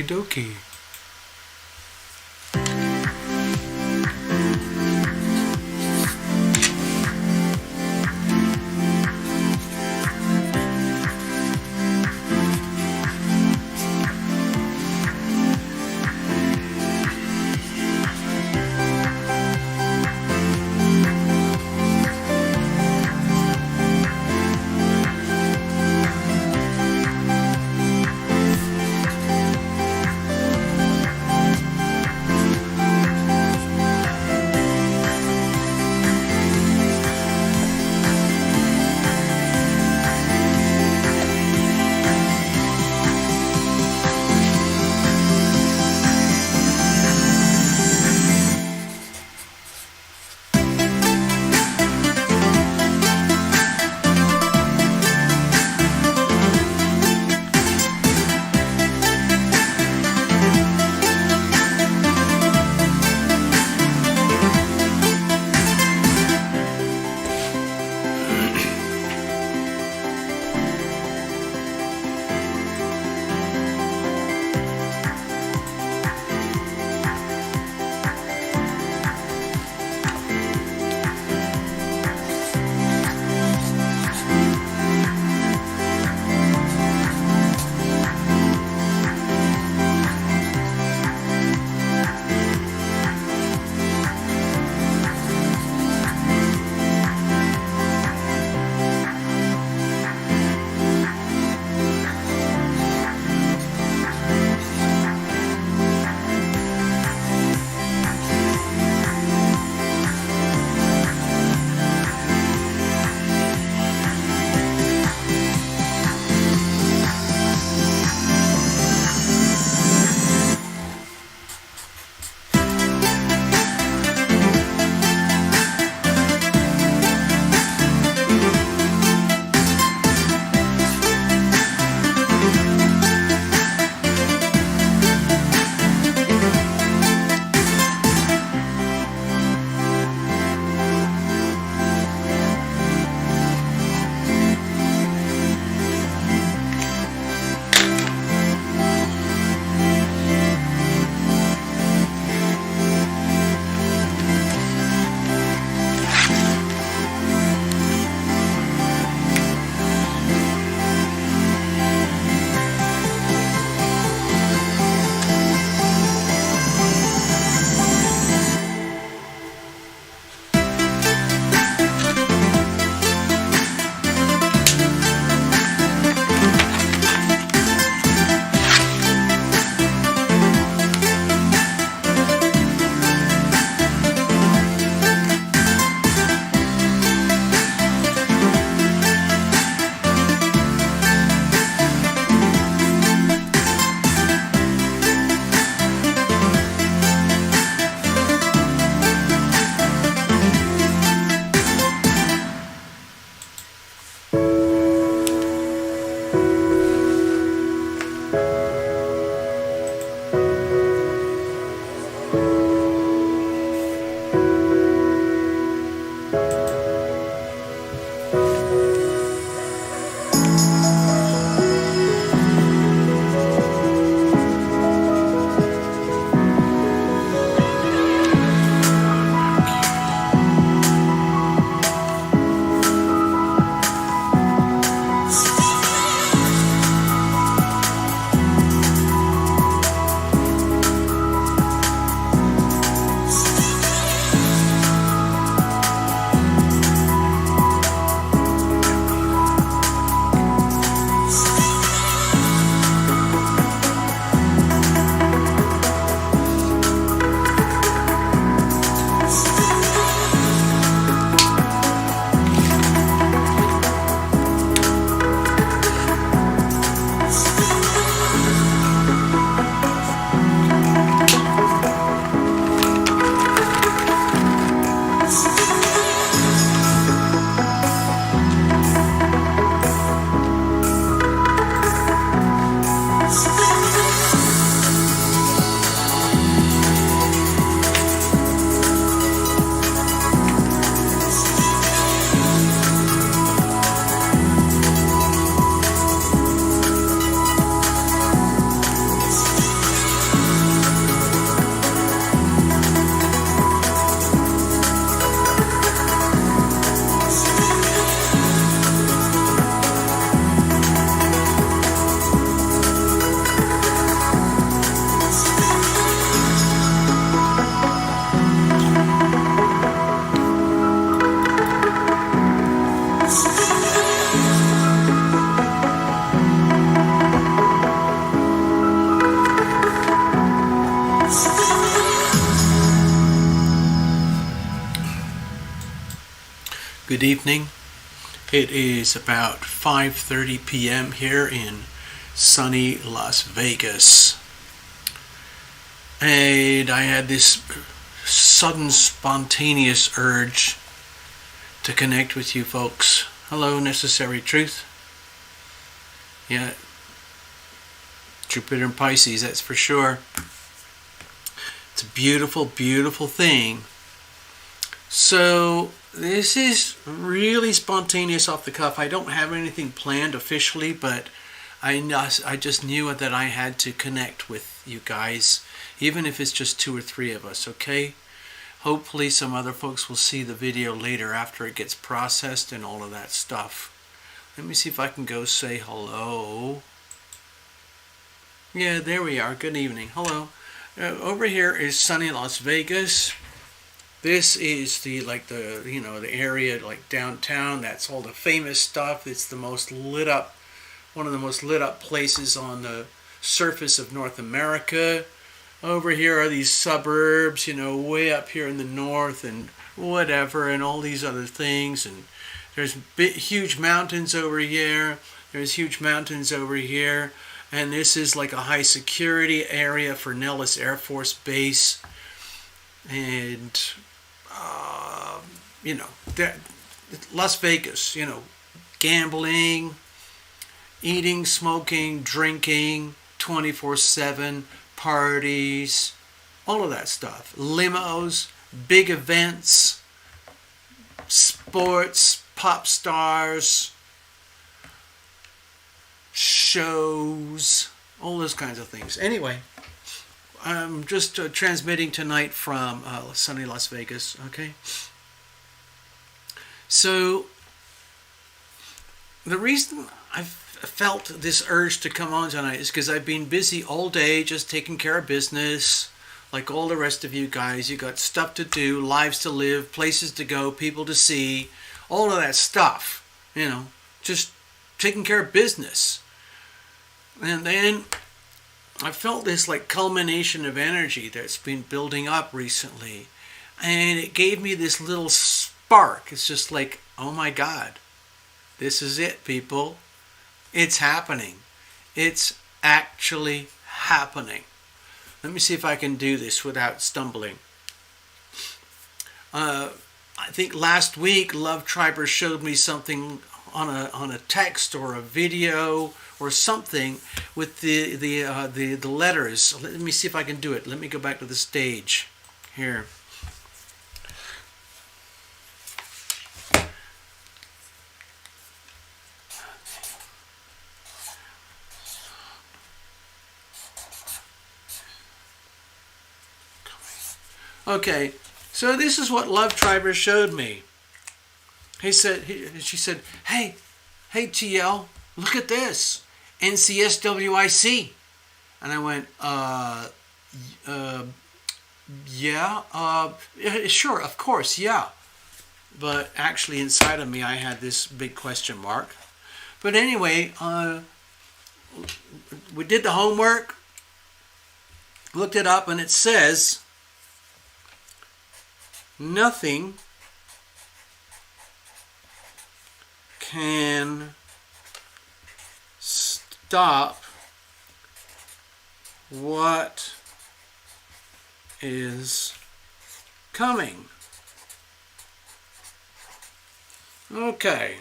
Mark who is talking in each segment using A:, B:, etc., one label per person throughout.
A: Okie dokie. Good evening. It is about 5:30 p.m. here in sunny Las Vegas. And I had this sudden spontaneous urge to connect with you folks. Hello, Necessary Truth. Yeah, Jupiter and Pisces, that's for sure. It's a beautiful, beautiful thing. So this is really spontaneous off the cuff. I don't have anything planned officially, but I just knew that I had to connect with you guys, even if it's just 2 or 3 of us, okay? Hopefully some other folks will see the video later after it gets processed and all of that stuff. Let me see if I can go say hello. Yeah, there we are. Good evening. Hello. Over here is sunny Las Vegas. This is the area like downtown. That's all the famous stuff. It's the most lit up, one of the most lit up places on the surface of North America. Over here are these suburbs, way up here in the north and whatever, and all these other things. And there's huge mountains over here. There's huge mountains over here. And this is like a high security area for Nellis Air Force Base. And Las Vegas, gambling, eating, smoking, drinking, 24/7, parties, all of that stuff. Limos, big events, sports, pop stars, shows, all those kinds of things. Anyway, I'm just transmitting tonight from sunny Las Vegas, okay? So, the reason I've felt this urge to come on tonight is because I've been busy all day just taking care of business, like all the rest of you guys. You got stuff to do, lives to live, places to go, people to see, all of that stuff, just taking care of business. And then I felt this like culmination of energy that's been building up recently, and it gave me this little spark. It's just like, oh my God, this is it, people. It's happening. It's actually happening. Let me see if I can do this without stumbling. I think last week Love Triber showed me something on a text or a video or something with the letters. Let me see if I can do it. Let me go back to the stage here. Okay, so this is what Love Triber showed me. She said, hey TL, look at this, NCSWIC. And I went, sure, of course, yeah. But actually inside of me I had this big question mark. But anyway, we did the homework, looked it up, and it says, nothing can stop what is coming. Okay.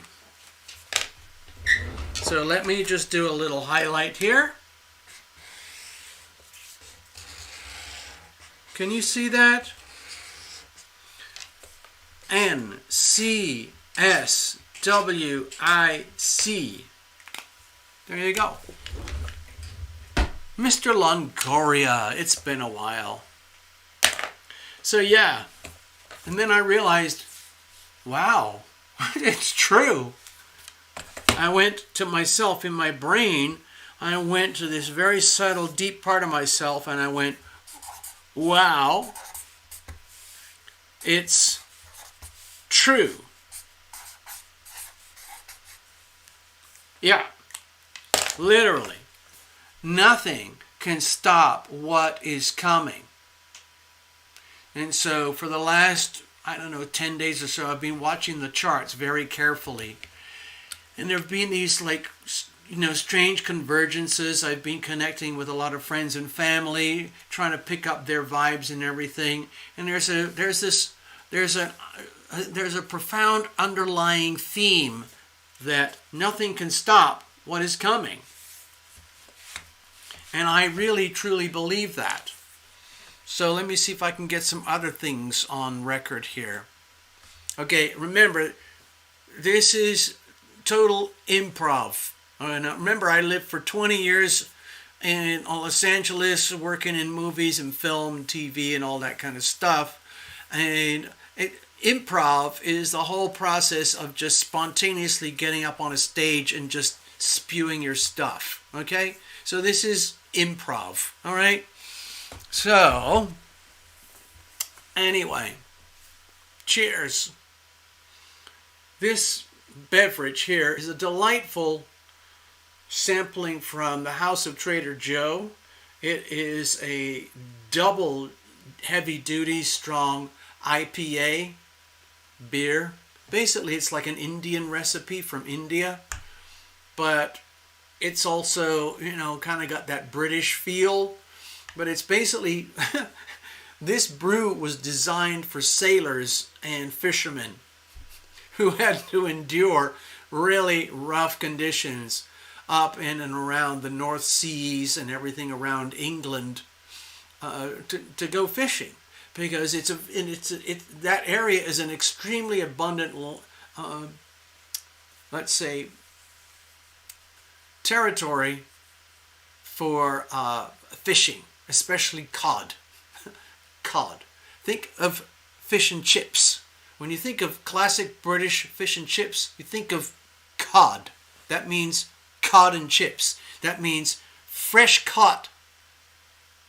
A: So let me just do a little highlight here. Can you see that? NCSWIC. There you go. Mr. Longoria, it's been a while. So yeah, and then I realized, wow, it's true. I went to myself in my brain. I went to this very subtle, deep part of myself, and I went, wow, it's true. Yeah, literally. Nothing can stop what is coming. And so for the last I don't know, 10 days or so, I've been watching the charts very carefully. And there have been these, like, strange convergences. I've been connecting with a lot of friends and family, trying to pick up their vibes and everything. And there's a profound underlying theme that nothing can stop what is coming. And I really, truly believe that. So let me see if I can get some other things on record here. Okay, remember, this is total improv. And remember, I lived for 20 years in Los Angeles, working in movies and film, TV, and all that kind of stuff. And improv is the whole process of just spontaneously getting up on a stage and just spewing your stuff. Okay? So this is improv. All right? So, anyway, cheers. This beverage here is a delightful sampling from the House of Trader Joe. It is a double heavy-duty, strong IPA beer. Basically, it's like an Indian recipe from India, but it's also, kind of got that British feel. But it's basically, this brew was designed for sailors and fishermen who had to endure really rough conditions up in and around the North Seas and everything around England to go fishing, because that area is an extremely abundant, let's say, territory for fishing, especially cod. Cod. Think of fish and chips. When you think of classic British fish and chips, you think of cod. That means cod and chips. That means fresh caught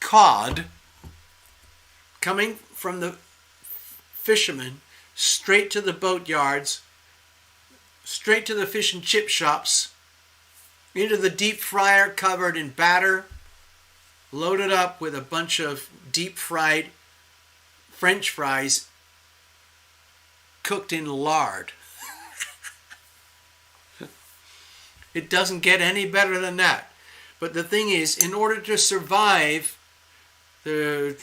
A: cod coming from the fishermen straight to the boat yards, straight to the fish and chip shops, into the deep fryer covered in batter, loaded up with a bunch of deep fried French fries cooked in lard. It doesn't get any better than that. But the thing is, in order to survive the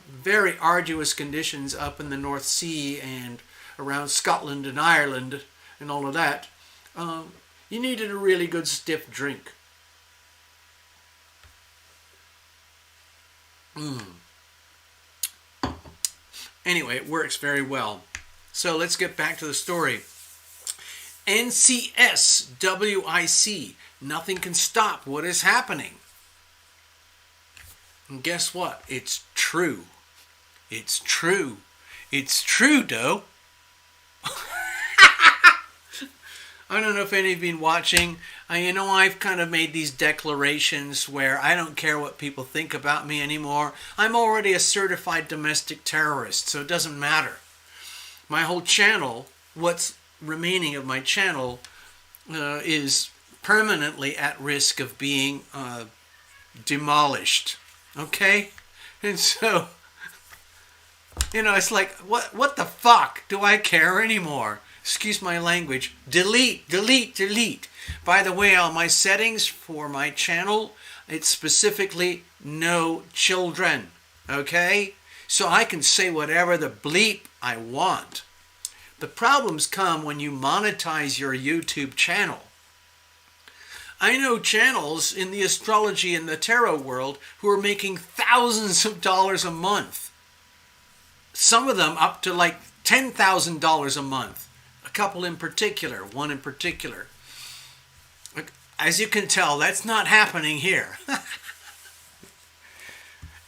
A: very arduous conditions up in the North Sea and around Scotland and Ireland and all of that, you needed a really good stiff drink. Anyway, it works very well. So let's get back to the story. NCSWIC. Nothing can stop what is happening. And guess what? It's true. It's true. It's true, though. I don't know if any of you have been watching. I've kind of made these declarations where I don't care what people think about me anymore. I'm already a certified domestic terrorist, so it doesn't matter. My whole channel, what's remaining of my channel, is permanently at risk of being demolished. Okay? And so, it's like, what the fuck do I care anymore? Excuse my language. Delete, delete, delete. By the way, on my settings for my channel, it's specifically no children. Okay? So I can say whatever the bleep I want. The problems come when you monetize your YouTube channel. I know channels in the astrology and the tarot world who are making thousands of dollars a month. Some of them up to like $10,000 a month. A couple in particular, one in particular. As you can tell, that's not happening here.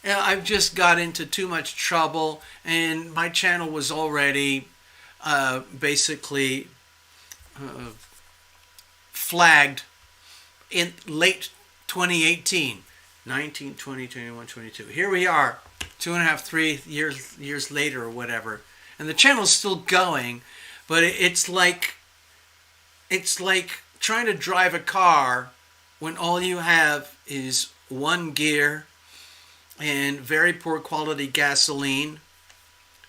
A: I've just got into too much trouble, and my channel was already basically flagged in late 2018, 19, 20, 21, 22. Here we are, 2.5, 3 years later or whatever, and the channel's still going, but it's like trying to drive a car when all you have is one gear and very poor quality gasoline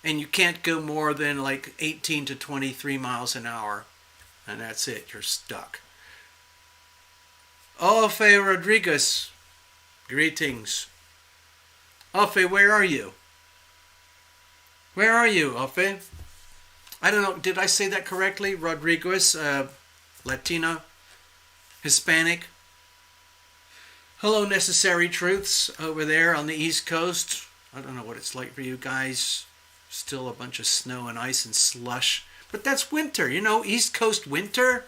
A: and you can't go more than like 18 to 23 miles an hour, and that's it. You're stuck. Ofe Rodriguez, greetings. Ofe, where are you? Where are you, Ofe? I don't know, did I say that correctly? Rodriguez, Latina, Hispanic. Hello, Necessary Truths over there on the East Coast. I don't know what it's like for you guys. Still a bunch of snow and ice and slush. But that's winter, you know, East Coast winter.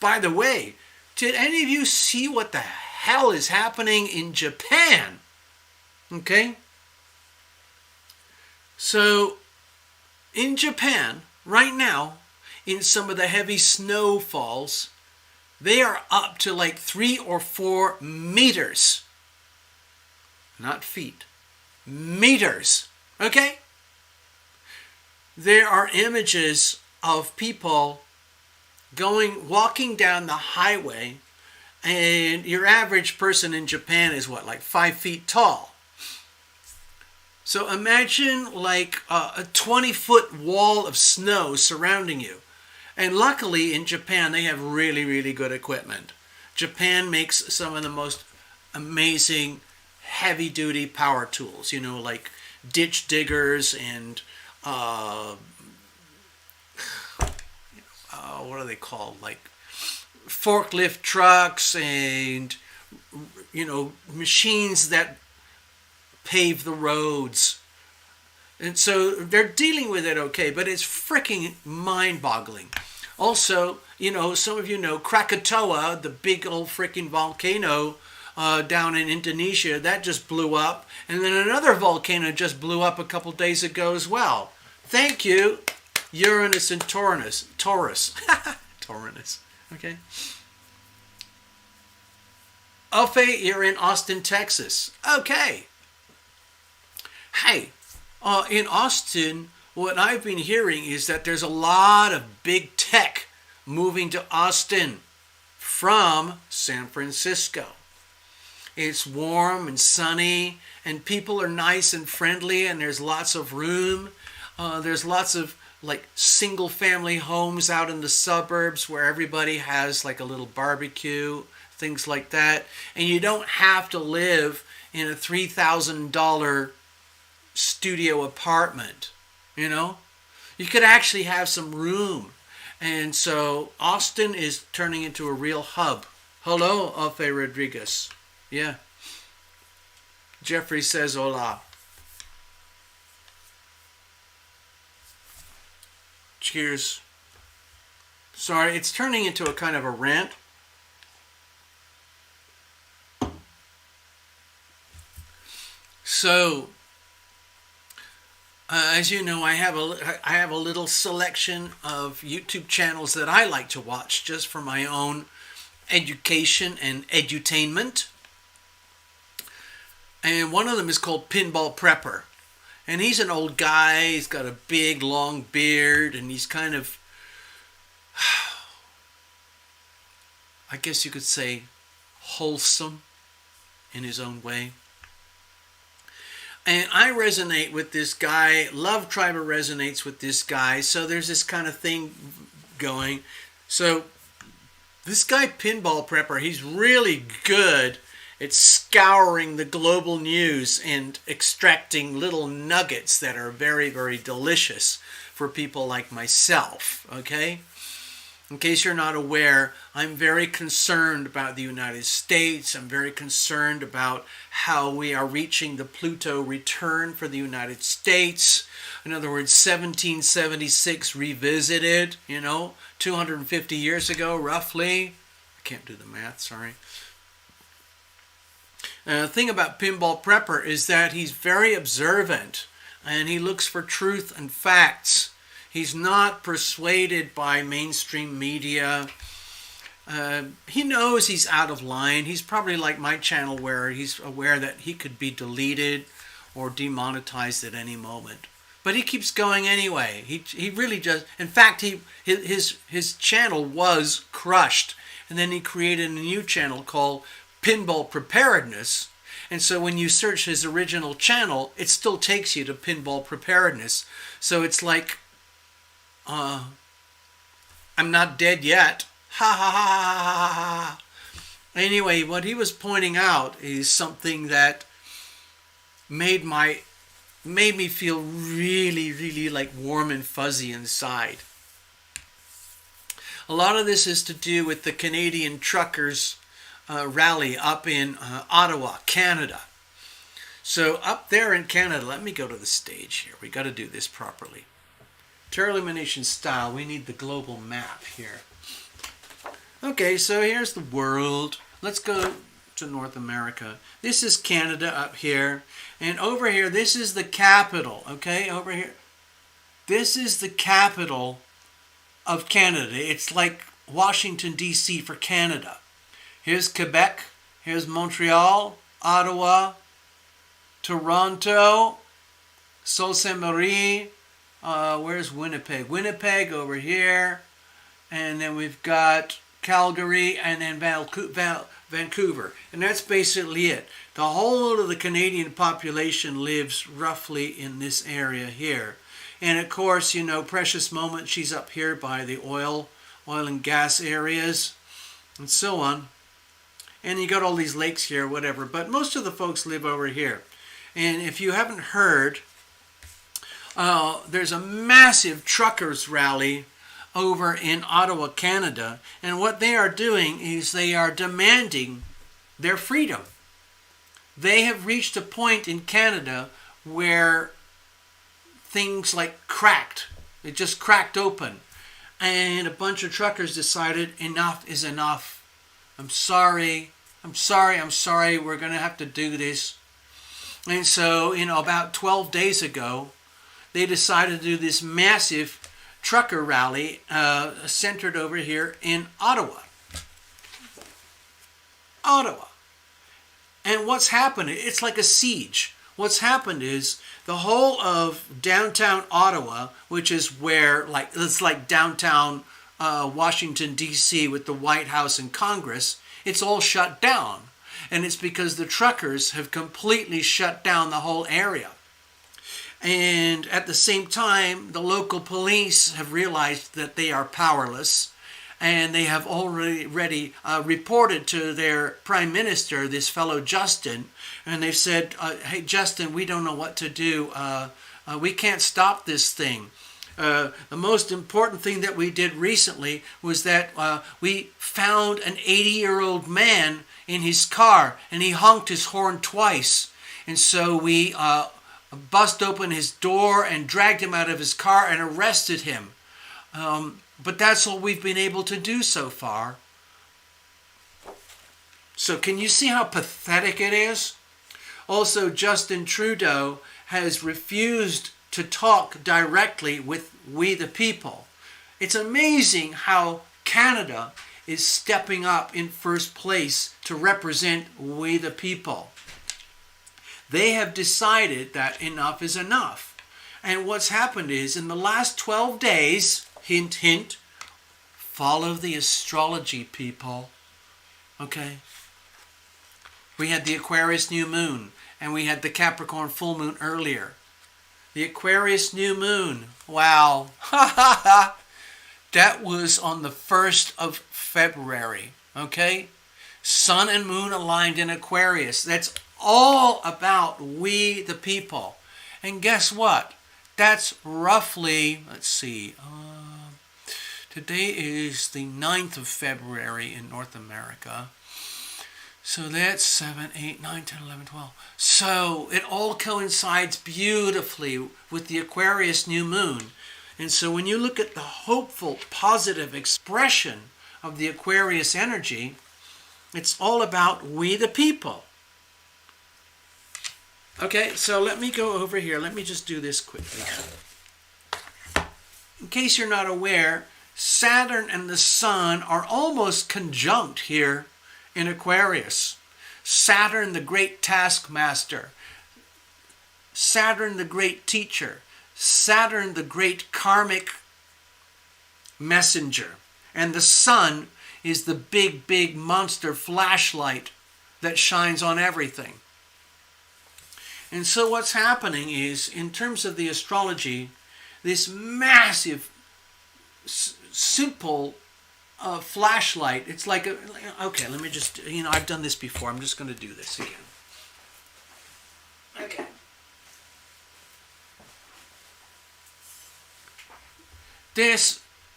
A: By the way, did any of you see what the hell is happening in Japan? Okay? So, in Japan, right now, in some of the heavy snowfalls, they are up to like 3 or 4 meters. Not feet. Meters. Okay? There are images of people walking down the highway, and your average person in Japan is what, like 5 feet tall. So imagine like a 20-foot wall of snow surrounding you. And luckily in Japan, they have really, really good equipment. Japan makes some of the most amazing heavy-duty power tools, you know, like ditch diggers and, what are they called? Like forklift trucks and, you know, machines that pave the roads. And so they're dealing with it okay, but it's freaking mind-boggling. Also, you know, some of you know Krakatoa, the big old freaking volcano down in Indonesia, that just blew up. And then another volcano just blew up a couple days ago as well. Thank you, Uranus and Taurus. Taurus. Okay. Ofe, you're in Austin, Texas. Okay. Hey. In Austin, what I've been hearing is that there's a lot of big tech moving to Austin from San Francisco. It's warm and sunny, and people are nice and friendly, and there's lots of room. There's lots of like single family homes out in the suburbs where everybody has like a little barbecue, things like that. And you don't have to live in a $3,000 studio apartment, you know? You could actually have some room. And so Austin is turning into a real hub. Hello, Ofe Rodriguez. Yeah. Jeffrey says hola. Cheers. Sorry, it's turning into a kind of a rant. So, as you know, I have a little selection of YouTube channels that I like to watch just for my own education and edutainment. And one of them is called Pinball Prepper. And he's an old guy, he's got a big long beard, and he's kind of, I guess you could say, wholesome in his own way. And I resonate with this guy. Love Tribe resonates with this guy. So there's this kind of thing going. So this guy, Pinball Prepper, he's really good at scouring the global news and extracting little nuggets that are very, very delicious for people like myself. Okay? In case you're not aware, I'm very concerned about the United States. I'm very concerned about how we are reaching the Pluto return for the United States. In other words, 1776 revisited, 250 years ago, roughly. I can't do the math, sorry. The thing about Pinball Prepper is that he's very observant, and he looks for truth and facts. He's not persuaded by mainstream media. He knows he's out of line. He's probably like my channel where he's aware that he could be deleted or demonetized at any moment. But he keeps going anyway. He really just, in fact, his channel was crushed. And then he created a new channel called Pinball Preparedness. And so when you search his original channel, it still takes you to pinball preparedness. So it's like, I'm not dead yet. Ha ha ha ha ha ha. Anyway, what he was pointing out is something that made me feel really, really like warm and fuzzy inside. A lot of this is to do with the Canadian truckers rally up in Ottawa, Canada. So up there in Canada, let me go to the stage here. We got to do this properly. Terra Illumination style, we need the global map here. Okay, so here's the world. Let's go to North America. This is Canada up here. And over here, this is the capital. Okay, over here. This is the capital of Canada. It's like Washington, D.C. for Canada. Here's Quebec. Here's Montreal, Ottawa, Toronto, Sault Ste. Marie. Where's Winnipeg? Winnipeg over here. And then we've got Calgary and then Vancouver. And that's basically it. The whole of the Canadian population lives roughly in this area here. And of course, you know, Precious Moment, she's up here by the oil and gas areas and so on. And you got all these lakes here, whatever. But most of the folks live over here. And if you haven't heard, there's a massive truckers rally over in Ottawa, Canada. And what they are doing is they are demanding their freedom. They have reached a point in Canada where things like cracked. It just cracked open. And a bunch of truckers decided enough is enough. I'm sorry. We're going to have to do this. And so, about 12 days ago, they decided to do this massive trucker rally centered over here in Ottawa. And what's happened, it's like a siege. What's happened is the whole of downtown Ottawa, which is where, it's like downtown Washington, D.C. with the White House and Congress, it's all shut down. And it's because the truckers have completely shut down the whole area. And at the same time, the local police have realized that they are powerless. And they have already reported to their prime minister, this fellow Justin, and they've said, hey, Justin, we don't know what to do. We can't stop this thing. The most important thing that we did recently was that we found an 80-year-old man in his car, and he honked his horn twice. And so we bust open his door and dragged him out of his car and arrested him. But that's all we've been able to do so far. So can you see how pathetic it is? Also, Justin Trudeau has refused to talk directly with we the people. It's amazing how Canada is stepping up in first place to represent we the people. They have decided that enough is enough. And what's happened is, in the last 12 days, hint, hint, follow the astrology, people. Okay? We had the Aquarius new moon, and we had the Capricorn full moon earlier. The Aquarius new moon, wow. That was on the 1st of February, okay? Sun and moon aligned in Aquarius. That's all about we the people. And guess what? That's roughly, let's see, today is the 9th of February in North America. So that's 7, 8, 9, 10, 11, 12. So it all coincides beautifully with the Aquarius new moon. And so when you look at the hopeful, positive expression of the Aquarius energy, it's all about we the people. Okay, so let me go over here. Let me just do this quickly. In case you're not aware, Saturn and the Sun are almost conjunct here in Aquarius. Saturn, the great taskmaster. Saturn, the great teacher. Saturn, the great karmic messenger. And the Sun is the big, big monster flashlight that shines on everything. And so what's happening is, in terms of the astrology, this massive, simple flashlight. It's like okay, let me just, I've done this before. I'm just going to do this again. Okay.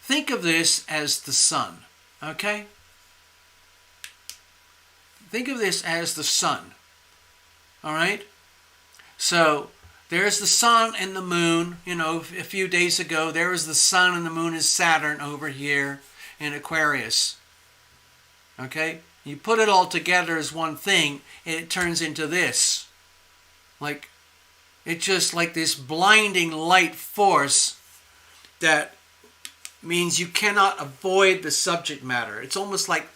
A: Think of this as the sun, okay? Think of this as the sun, all right? So there's the sun and the moon. A few days ago, there was the sun and the moon is Saturn over here in Aquarius, okay? You put it all together as one thing, and it turns into this. It's just like this blinding light force that means you cannot avoid the subject matter. It's almost like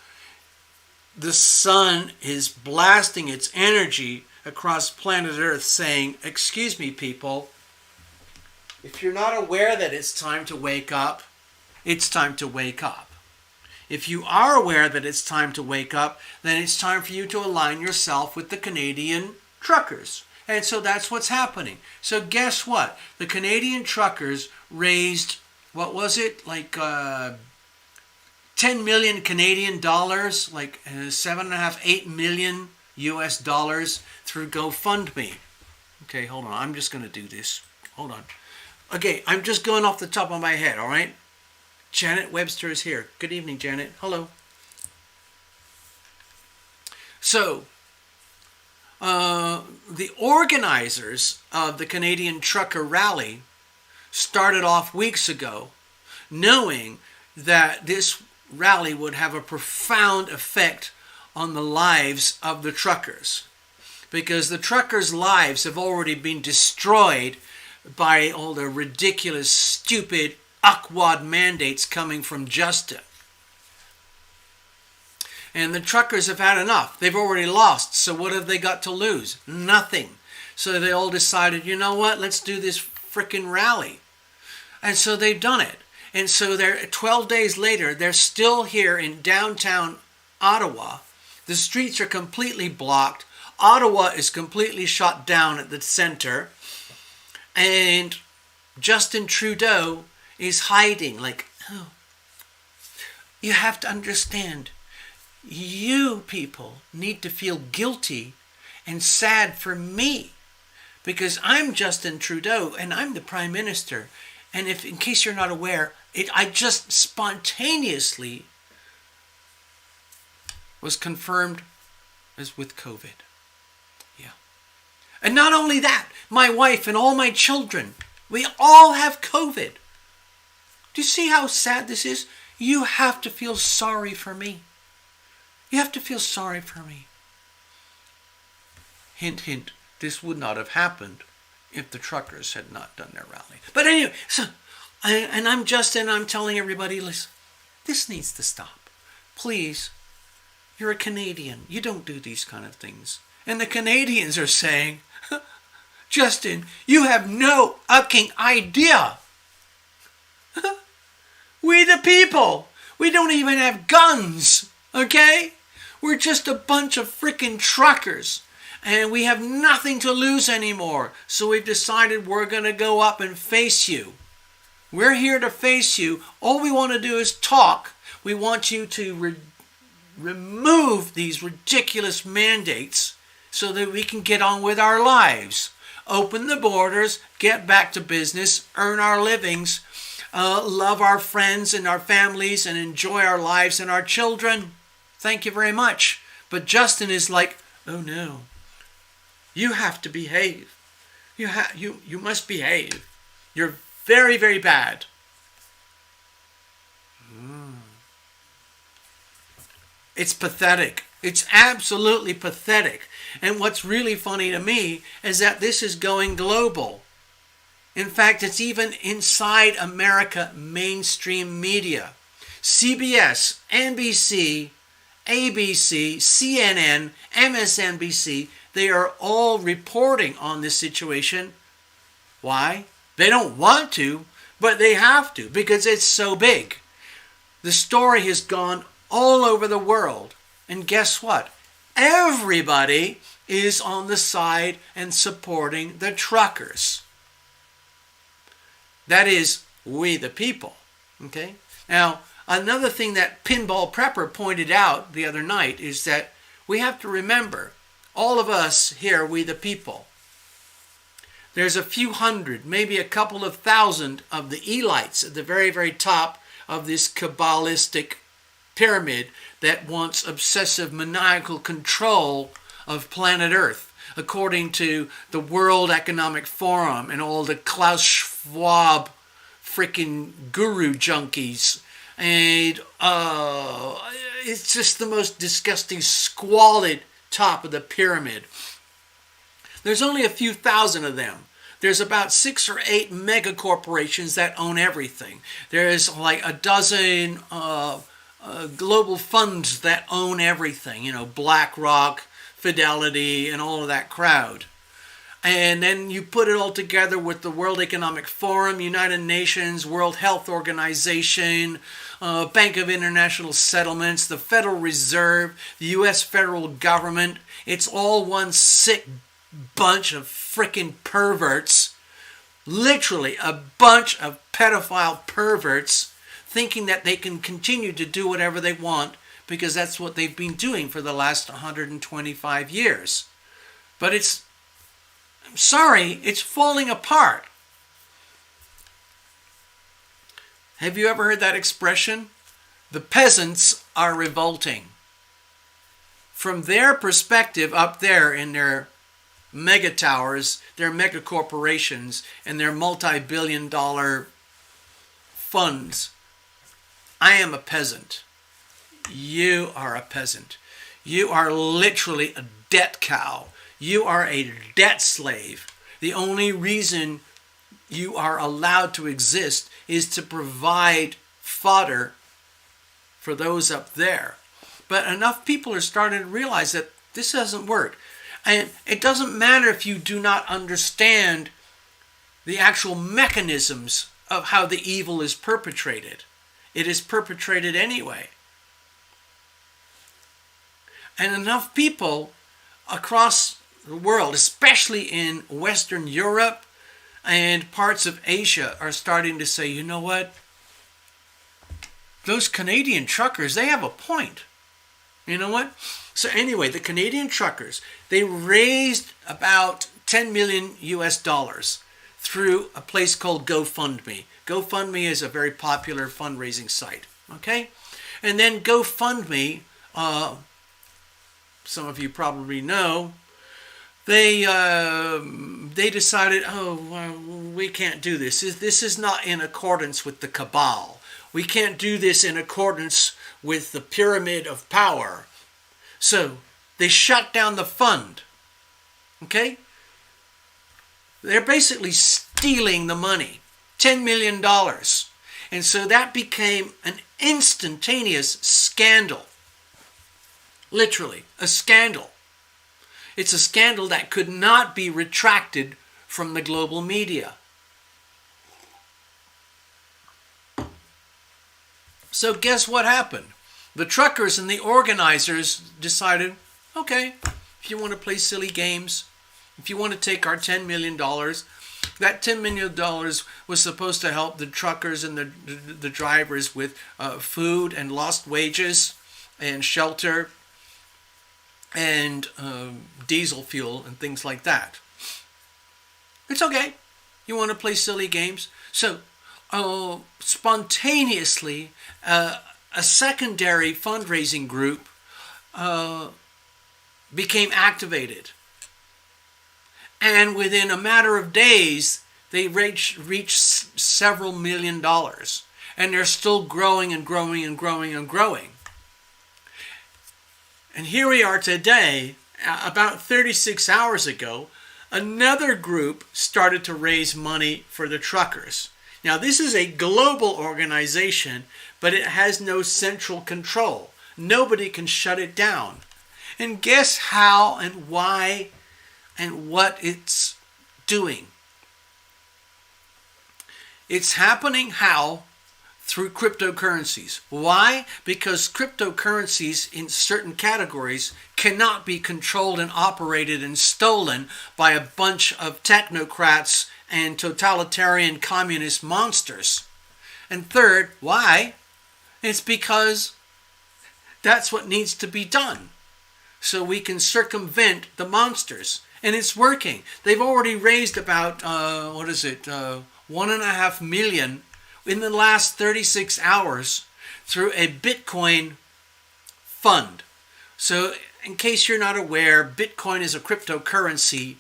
A: the sun is blasting its energy across planet Earth saying, excuse me, people, if you're not aware that it's time to wake up, it's time to wake up. If you are aware that it's time to wake up, then it's time for you to align yourself with the Canadian truckers. And so that's what's happening. So guess what? The Canadian truckers raised, what was it? 10 million Canadian dollars, like 7.5, 8 million US dollars through GoFundMe. Okay, hold on. I'm just going to do this. Hold on. Okay, I'm just going off the top of my head, all right? Janet Webster is here. Good evening, Janet. Hello. So, the organizers of the Canadian Trucker Rally started off weeks ago knowing that this rally would have a profound effect on the lives of the truckers, because the truckers' lives have already been destroyed by all the ridiculous, stupid, awkward mandates coming from Justin. And the truckers have had enough. They've already lost. So what have they got to lose? Nothing. So they all decided, you know what? Let's do this frickin' rally. And so they've done it. And so they're 12 days later, they're still here in downtown Ottawa. The streets are completely blocked. Ottawa is completely shut down at the center. And Justin Trudeau is hiding. You have to understand. You people need to feel guilty and sad for me, because I'm Justin Trudeau and I'm the Prime Minister. And if, in case you're not aware, I just spontaneously was confirmed as with COVID. Yeah. And not only that, my wife and all my children, we all have COVID. Do you see how sad this is? You have to feel sorry for me. You have to feel sorry for me. Hint, hint, this would not have happened if the truckers had not done their rally. But anyway, I'm telling everybody, listen, this needs to stop. Please, you're a Canadian. You don't do these kind of things. And the Canadians are saying, Justin, you have no fucking idea. We the people, we don't even have guns, okay? We're just a bunch of freaking truckers, and we have nothing to lose anymore. So we've decided we're going to go up and face you. We're here to face you. All we want to do is talk. We want you to remove these ridiculous mandates so that we can get on with our lives. Open the borders, get back to business, earn our livings, love our friends and our families, and enjoy our lives and our children. Thank you very much. But Justin is like, oh no, you have to behave. You must behave. You're very, very bad. It's pathetic. It's absolutely pathetic. And what's really funny to me is that this is going global. In fact, it's even inside America mainstream media. CBS, NBC, ABC, CNN, MSNBC, they are all reporting on this situation. Why? They don't want to, but they have to, because it's so big. The story has gone all over the world. And guess what? Everybody is on the side and supporting the truckers. That is, we the people. Okay? Now, another thing that Pinball Prepper pointed out the other night is that we have to remember, all of us here, we the people, there's a few hundred, maybe a couple of thousand of the elites at the very, very top of this Kabbalistic pyramid that wants obsessive maniacal control of planet Earth, according to the World Economic Forum and all the Klaus Schwab freaking guru junkies. And it's just the most disgusting, squalid top of the pyramid. There's only a few thousand of them. There's about 6 or 8 mega corporations that own everything. There's like a dozen global funds that own everything. You know, BlackRock, Fidelity, and all of that crowd. And then you put it all together with the World Economic Forum, United Nations, World Health Organization, Bank of International Settlements, the Federal Reserve, the U.S. federal government. It's all one sick bunch of frickin' perverts, literally a bunch of pedophile perverts, thinking that they can continue to do whatever they want because that's what they've been doing for the last 125 years. But I'm sorry, it's falling apart. Have you ever heard that expression? The peasants are revolting. From their perspective up there in their mega towers, their mega corporations, and their multi-billion-dollar funds, I am a peasant. You are a peasant. You are literally a debt cow. You are a debt slave. The only reason you are allowed to exist is to provide fodder for those up there. But enough people are starting to realize that this doesn't work. And it doesn't matter if you do not understand the actual mechanisms of how the evil is perpetrated. It is perpetrated anyway. And enough people across the world, especially in Western Europe and parts of Asia, are starting to say, you know what? Those Canadian truckers, they have a point. You know what? So anyway, the Canadian truckers, they raised about 10 million US dollars through a place called GoFundMe. GoFundMe is a very popular fundraising site. Okay? And then GoFundMe, some of you probably know, they decided, we can't do this. This is not in accordance with the cabal. We can't do this in accordance with the pyramid of power. So they shut down the fund. Okay? They're basically stealing the money. $10 million. And so that became an instantaneous scandal. Literally, a scandal. It's a scandal that could not be retracted from the global media. So guess what happened? The truckers and the organizers decided, okay, if you want to play silly games, if you want to take our $10 million, that $10 million was supposed to help the truckers and the drivers with food and lost wages and shelter and diesel fuel and things like that. It's okay. You want to play silly games? So spontaneously, a secondary fundraising group became activated. And within a matter of days, they reached several $1 million. And they're still growing and growing and growing and growing. And here we are today, about 36 hours ago, another group started to raise money for the truckers. Now, this is a global organization, but it has no central control. Nobody can shut it down. And guess how and why and what it's doing. It's happening how? Through cryptocurrencies. Why? Because cryptocurrencies in certain categories cannot be controlled and operated and stolen by a bunch of technocrats and totalitarian communist monsters. And third, why? It's because that's what needs to be done, so we can circumvent the monsters. And it's working. They've already raised about, 1.5 million in the last 36 hours through a Bitcoin fund. So in case you're not aware, Bitcoin is a cryptocurrency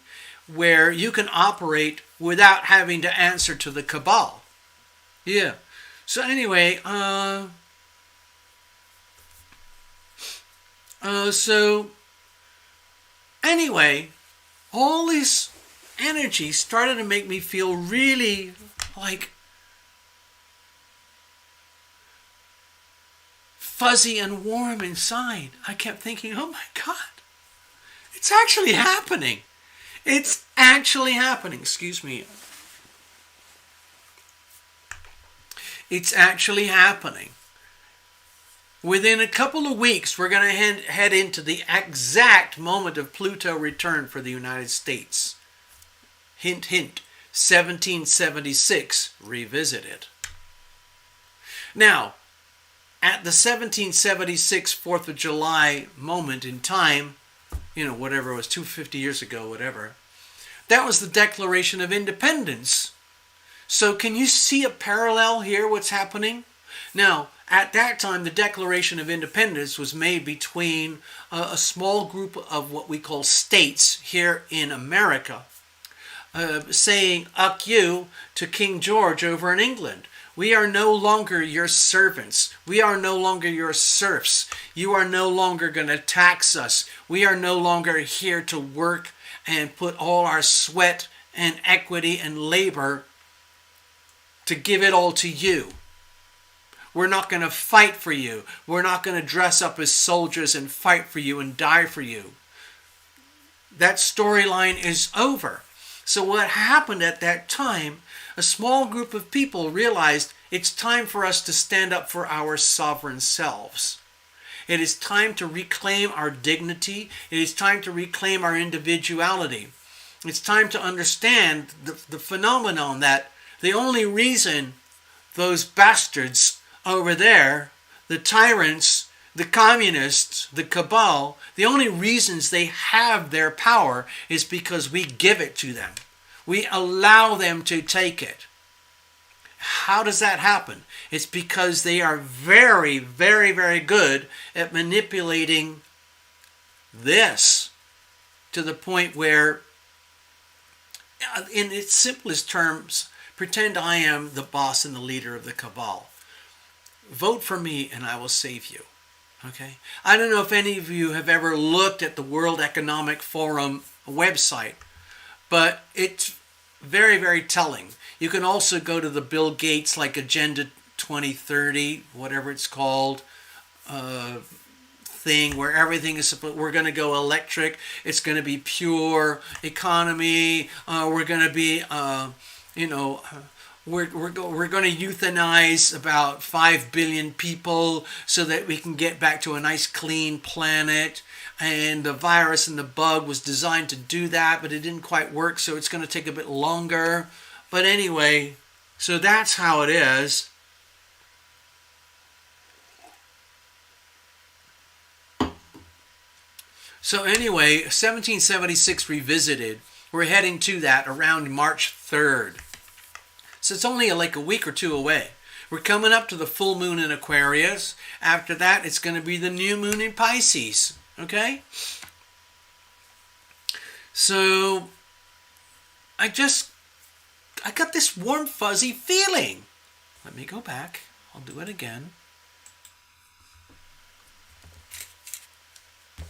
A: where you can operate without having to answer to the cabal. Yeah. So anyway, all this energy started to make me feel really like fuzzy and warm inside. I kept thinking, oh my God, it's actually happening. It's actually happening. Excuse me. It's actually happening. Within a couple of weeks, we're going to head into the exact moment of Pluto return for the United States. Hint, hint, 1776 revisited. Now, at the 1776 4th of July moment in time, whatever it was, 250 years ago, whatever, that was the Declaration of Independence. So can you see a parallel here, what's happening? Now, at that time, the Declaration of Independence was made between a small group of what we call states here in America, saying, "Uck you," to King George over in England. We are no longer your servants. We are no longer your serfs. You are no longer going to tax us. We are no longer here to work and put all our sweat and equity and labor to give it all to you. We're not going to fight for you. We're not going to dress up as soldiers and fight for you and die for you. That storyline is over. So what happened at that time, a small group of people realized it's time for us to stand up for our sovereign selves. It is time to reclaim our dignity. It is time to reclaim our individuality. It's time to understand the phenomenon that the only reason those bastards over there, the tyrants, the communists, the cabal, the only reasons they have their power is because we give it to them. We allow them to take it. How does that happen? It's because they are very, very, very good at manipulating this to the point where, in its simplest terms, pretend I am the boss and the leader of the cabal. Vote for me and I will save you. Okay? I don't know if any of you have ever looked at the World Economic Forum website, but it's very, very telling. You can also go to the Bill Gates, like Agenda 2030, whatever it's called, thing where everything is supposed. We're going to go electric. It's going to be pure economy. We're going to be, we're going to euthanize about 5 billion people so that we can get back to a nice clean planet. And the virus and the bug was designed to do that, but it didn't quite work, so it's going to take a bit longer. But anyway, so that's how it is. So anyway, 1776 revisited. We're heading to that around March 3rd. So it's only like a week or two away. We're coming up to the full moon in Aquarius. After that, it's going to be the new moon in Pisces. Okay? So, I got this warm, fuzzy feeling. Let me go back. I'll do it again.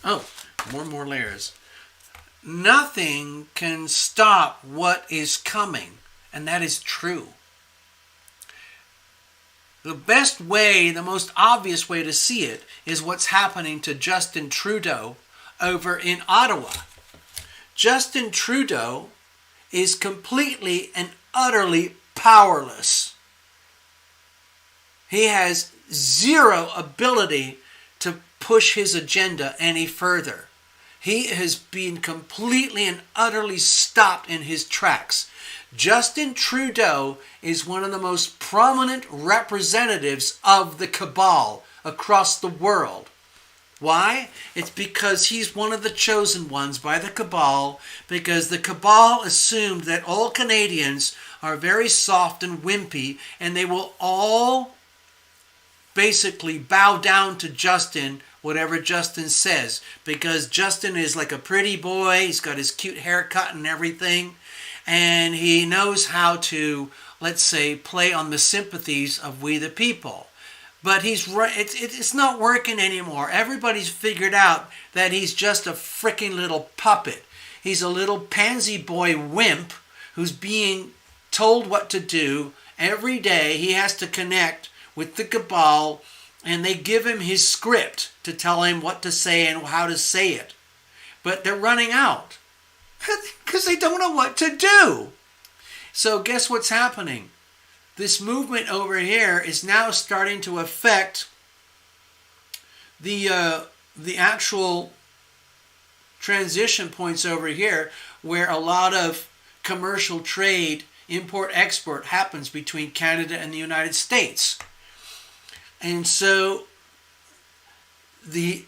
A: Oh, more layers. Nothing can stop what is coming. And that is true. The best way, the most obvious way to see it is what's happening to Justin Trudeau over in Ottawa. Justin Trudeau is completely and utterly powerless. He has zero ability to push his agenda any further. He has been completely and utterly stopped in his tracks. Justin Trudeau is one of the most prominent representatives of the cabal across the world. Why? It's because he's one of the chosen ones by the cabal, because the cabal assumed that all Canadians are very soft and wimpy, and they will all basically bow down to Justin, whatever Justin says, because Justin is like a pretty boy. He's got his cute haircut and everything, and he knows how to, let's say, play on the sympathies of we the people. But it's not working anymore. Everybody's figured out that he's just a freaking little puppet. He's a little pansy boy wimp who's being told what to do every day. He has to connect with the cabal, and they give him his script to tell him what to say and how to say it. But they're running out because they don't know what to do. So guess what's happening? This movement over here is now starting to affect the actual transition points over here, where a lot of commercial trade, import-export, happens between Canada and the United States. And so the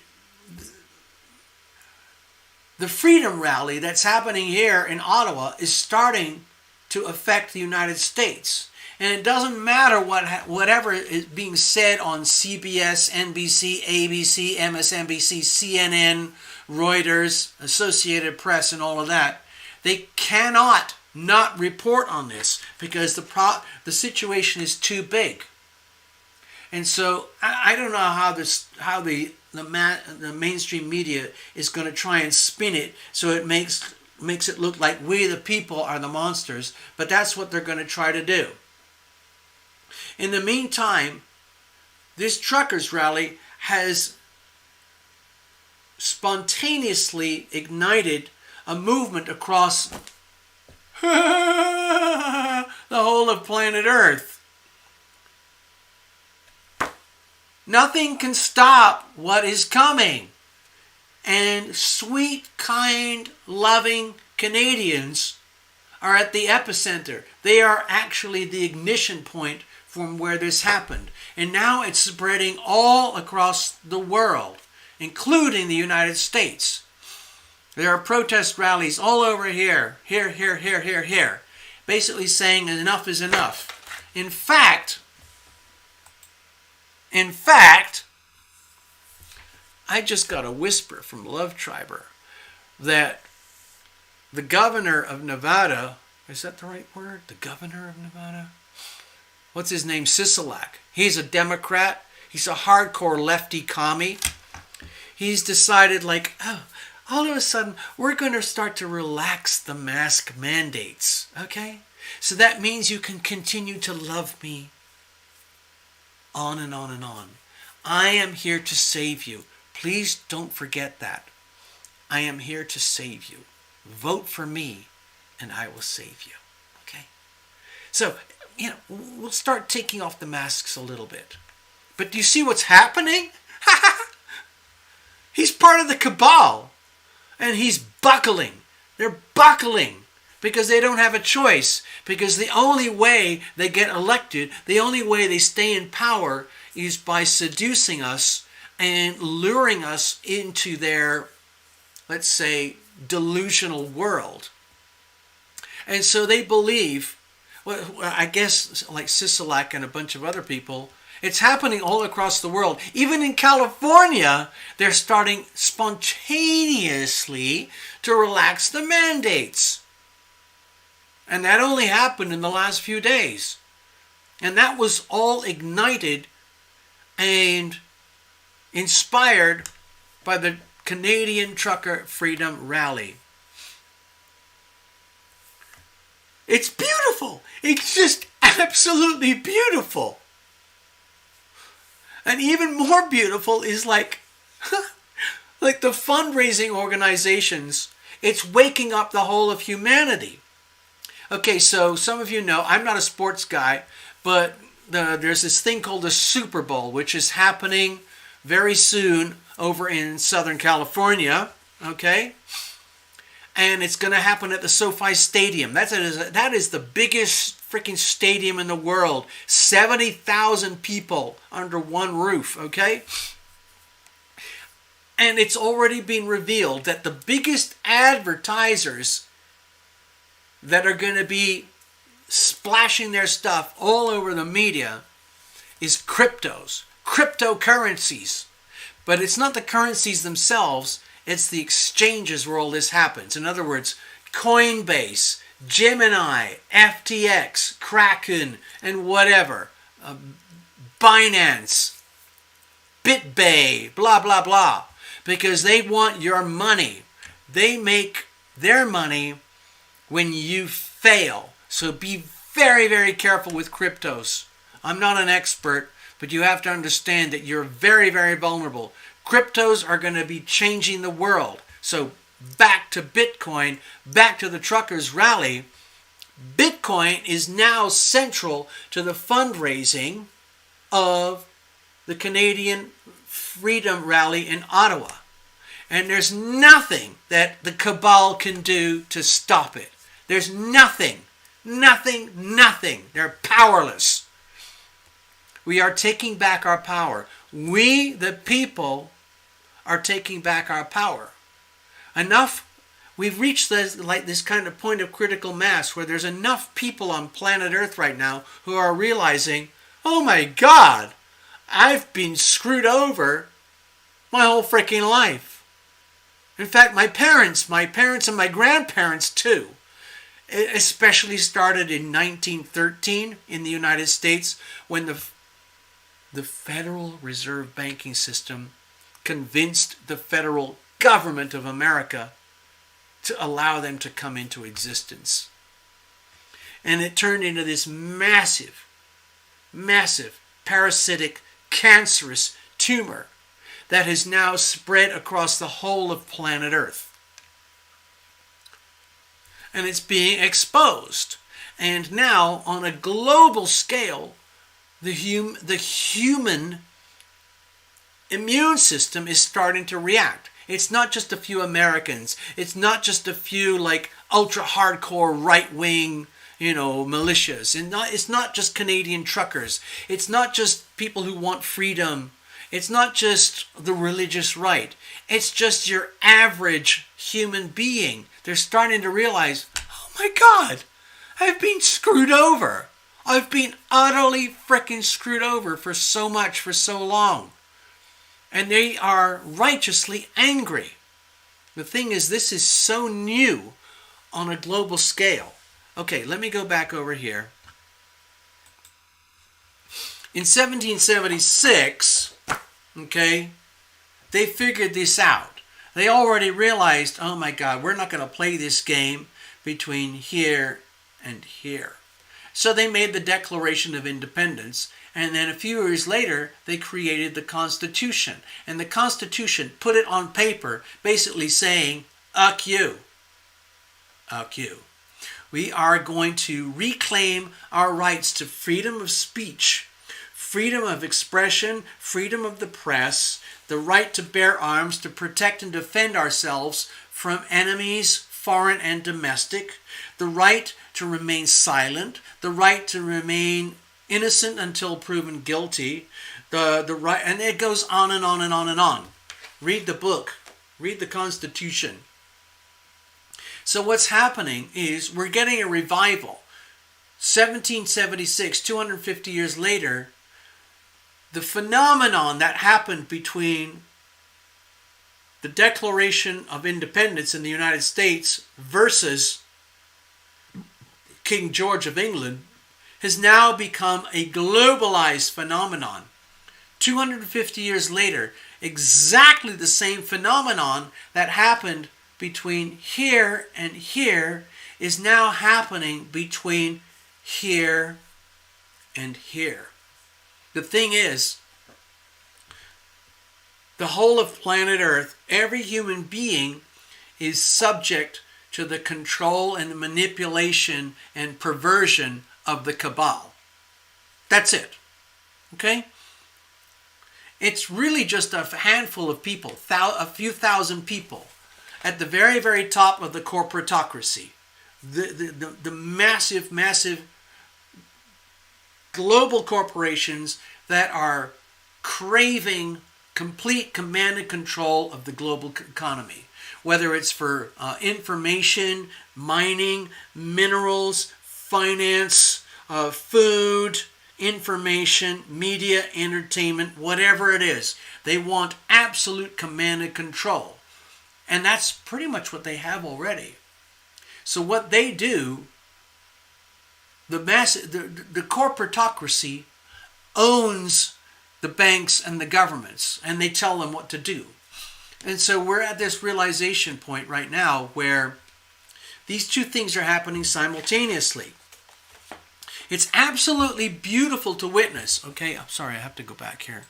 A: freedom rally that's happening here in Ottawa is starting to affect the United States. And it doesn't matter whatever is being said on CBS, NBC, ABC, MSNBC, CNN, Reuters, Associated Press, and all of that. They cannot not report on this because the situation is too big. And so I don't know how the mainstream media is going to try and spin it so it makes it look like we the people are the monsters, but that's what they're going to try to do. In the meantime, this truckers rally has spontaneously ignited a movement across the whole of planet Earth. Nothing can stop what is coming. And sweet, kind, loving Canadians are at the epicenter. They are actually the ignition point from where this happened. And now it's spreading all across the world, including the United States. There are protest rallies all over here, here, basically saying enough is enough. In fact, I just got a whisper from Love Triber that the governor of Nevada, is that the right word? The governor of Nevada? What's his name? Sisolak. He's a Democrat. He's a hardcore lefty commie. He's decided all of a sudden, we're going to start to relax the mask mandates, okay? So that means you can continue to love me on and on and on. I am here to save you. Please don't forget that. I am here to save you. Vote for me and I will save you, okay? So, we'll start taking off the masks a little bit. But do you see what's happening? He's part of the cabal. And he's buckling. They're buckling because they don't have a choice. Because the only way they get elected, the only way they stay in power is by seducing us and luring us into their, let's say, delusional world. And so they believe, well, I guess like Sisolak and a bunch of other people, it's happening all across the world. Even in California, they're starting spontaneously to relax the mandates. And that only happened in the last few days. And that was all ignited and inspired by the Canadian Trucker Freedom Rally. It's beautiful. It's just absolutely beautiful. And even more beautiful is like the fundraising organizations. It's waking up the whole of humanity. Okay, so some of you know, I'm not a sports guy, but there's this thing called the Super Bowl, which is happening very soon over in Southern California. okay? And it's going to happen at the SoFi Stadium. That is the biggest freaking stadium in the world. 70,000 people under one roof, okay? And it's already been revealed that the biggest advertisers that are going to be splashing their stuff all over the media is cryptocurrencies. But it's not the currencies themselves, it's the exchanges where all this happens. In other words, Coinbase, Gemini, FTX, Kraken, and whatever. Binance, BitBay, blah, blah, blah. Because they want your money. They make their money when you fail. So be very, very careful with cryptos. I'm not an expert, but you have to understand that you're very, very vulnerable. Cryptos are going to be changing the world. So back to Bitcoin, back to the truckers' rally. Bitcoin is now central to the fundraising of the Canadian Freedom Rally in Ottawa. And there's nothing that the cabal can do to stop it. There's nothing. They're powerless. We are taking back our power. We, the people, are taking back our power. Enough. We've reached this kind of point of critical mass where there's enough people on planet Earth right now who are realizing, oh my God, I've been screwed over my whole freaking life. In fact, my parents and my grandparents too. It especially started in 1913 in the United States when the Federal Reserve banking system convinced the federal government of America to allow them to come into existence. And it turned into this massive, parasitic, cancerous tumor that has now spread across the whole of planet Earth. And it's being exposed. And now, on a global scale, the human immune system is starting to react. It's not just a few Americans. It's not just a few ultra hardcore right-wing, militias. And it's not just Canadian truckers. It's not just people who want freedom. It's not just the religious right. It's just your average human being. They're starting to realize, oh my God, I've been screwed over. I've been utterly freaking screwed over for so much, for so long. And they are righteously angry. The thing is, this is so new on a global scale. Okay, let me go back over here. In 1776, okay, they figured this out. They already realized, oh my God, we're not going to play this game between here and here. So they made the Declaration of Independence, and then a few years later, they created the Constitution. And the Constitution put it on paper, basically saying, "Uck you. Uck you. We are going to reclaim our rights to freedom of speech, freedom of expression, freedom of the press, the right to bear arms to protect and defend ourselves from enemies, foreign and domestic, the right to remain silent, the right to remain innocent until proven guilty, the right," and it goes on and on and on and on. Read the book. Read the Constitution. So what's happening is we're getting a revival. 1776, 250 years later, the phenomenon that happened between the Declaration of Independence in the United States versus King George of England has now become a globalized phenomenon. 250 years later, exactly the same phenomenon that happened between here and here is now happening between here and here. The thing is, the whole of planet Earth, every human being is subject to the control and the manipulation and perversion of the cabal. That's it. Okay? It's really just a handful of people, a few thousand people. at the very, very top of the corporatocracy, the massive, massive global corporations that are craving complete command and control of the global economy, whether it's for information, mining, minerals, finance, food, information, media, entertainment, whatever it is. They want absolute command and control. And that's pretty much what they have already. So what they do, the corporatocracy owns the banks and the governments, and they tell them what to do. And so we're at this realization point right now where these two things are happening simultaneously. It's absolutely beautiful to witness. Okay, I'm sorry, I have to go back here.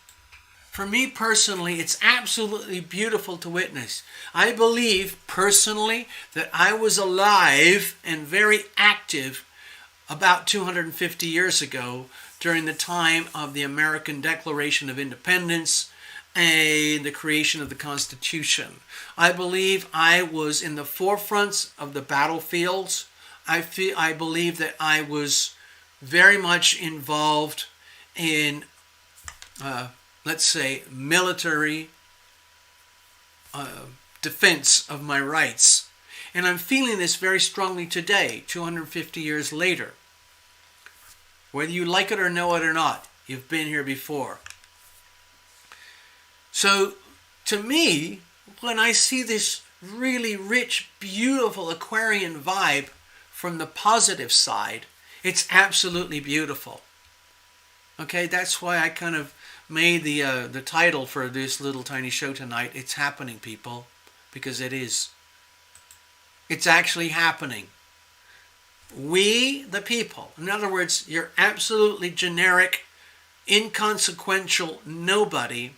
A: For me personally, it's absolutely beautiful to witness. I believe personally that I was alive and very active about 250 years ago during the time of the American Declaration of Independence and the creation of the Constitution. I believe I was in the forefronts of the battlefields. I believe that I was very much involved in, let's say, military defense of my rights. And I'm feeling this very strongly today, 250 years later. Whether you like it or know it or not, you've been here before. So, to me, when I see this really rich, beautiful Aquarian vibe from the positive side, it's absolutely beautiful. Okay, that's why I kind of made the title for this little tiny show tonight, It's Happening, People, because it is. It's actually happening. We, the people, in other words, you're absolutely generic, inconsequential nobody,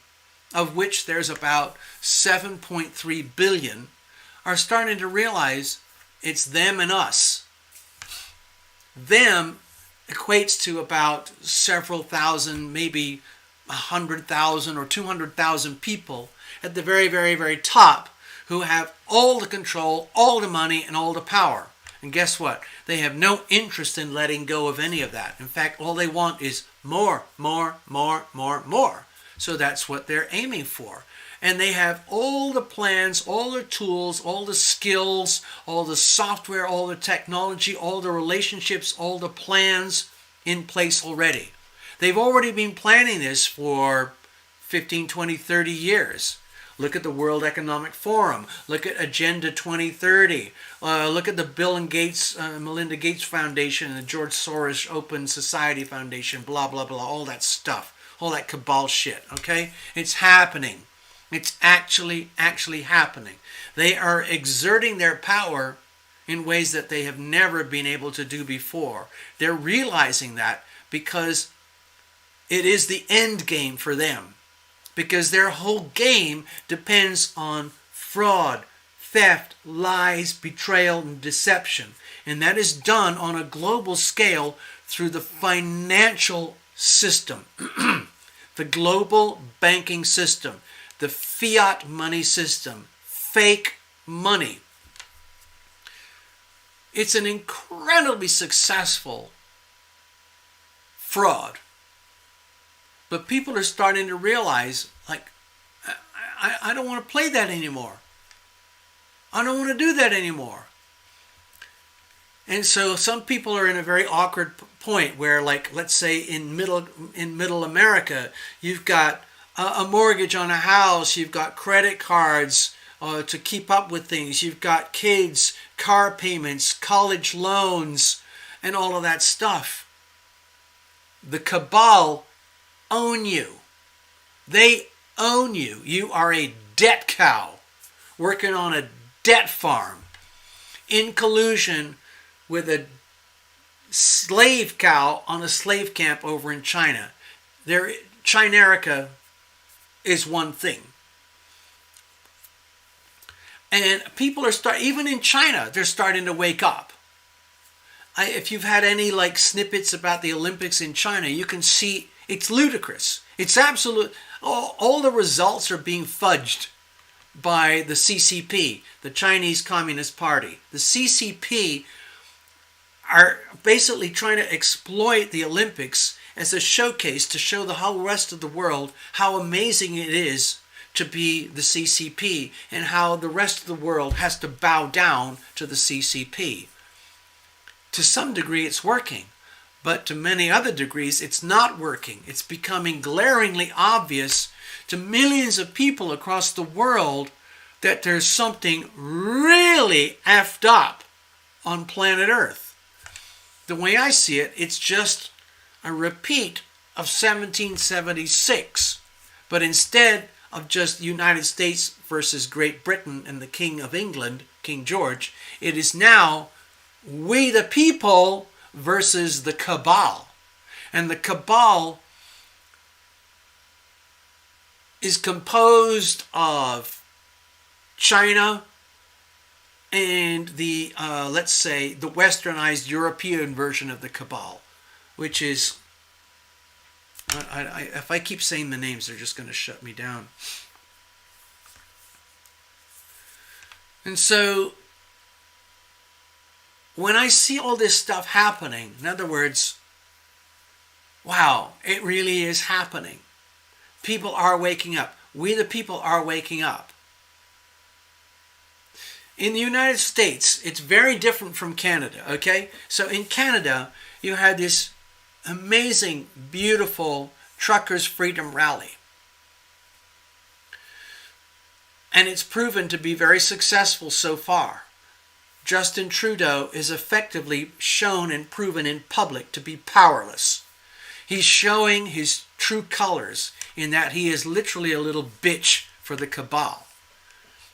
A: of which there's about 7.3 billion, are starting to realize it's them and us. Them equates to about several thousand, maybe 100,000 or 200,000 people at the very, very, very top who have all the control, all the money, and all the power. And guess what? They have no interest in letting go of any of that. In fact, all they want is more, more, more, more, more. So that's what they're aiming for. And they have all the plans, all the tools, all the skills, all the software, all the technology, all the relationships, all the plans in place already. They've already been planning this for 15, 20, 30 years. Look at the World Economic Forum. Look at Agenda 2030. Look at the Bill and Melinda Gates Foundation and the George Soros Open Society Foundation, blah, blah, blah, all that stuff. All that cabal shit, okay? It's happening. It's actually happening. They are exerting their power in ways that they have never been able to do before. They're realizing that because it is the end game for them. Because their whole game depends on fraud, theft, lies, betrayal, and deception. And that is done on a global scale through the financial system, the global banking system, the fiat money system, fake money. It's an incredibly successful fraud. But people are starting to realize, like, I don't want to play that anymore. I don't want to do that anymore. And so some people are in a very awkward point where, like, let's say in middle America, you've got a mortgage on a house, you've got credit cards to keep up with things, you've got kids, car payments, college loans, and all of that stuff. The cabal own you. They own you. You are a debt cow working on a debt farm in collusion with a slave cow on a slave camp over in China. Chinerica is one thing. And people are even in China, they're starting to wake up. If you've had any like snippets about the Olympics in China, you can see it's ludicrous. It's absolute. All the results are being fudged. by the CCP, the Chinese Communist Party. The CCP are basically trying to exploit the Olympics as a showcase to show the whole rest of the world how amazing it is to be the CCP and how the rest of the world has to bow down to the CCP. To some degree it's working, but to many other degrees it's not working. It's becoming glaringly obvious to millions of people across the world that there's something really effed up on planet Earth. The way I see it, it's just a repeat of 1776, but instead of just United States versus Great Britain and the King of England, King George, it is now we the people versus the cabal. And the cabal is composed of China and the, let's say, the westernized European version of the cabal, which is, if I keep saying the names, they're just going to shut me down. And so, when I see all this stuff happening, in other words, wow, it really is happening. People are waking up. We the people are waking up. In the United States, it's very different from Canada, okay? So in Canada, you had this amazing, beautiful Truckers' Freedom Rally. And it's proven to be very successful so far. Justin Trudeau is effectively shown and proven in public to be powerless. He's showing his true colors in that he is literally a little bitch for the cabal.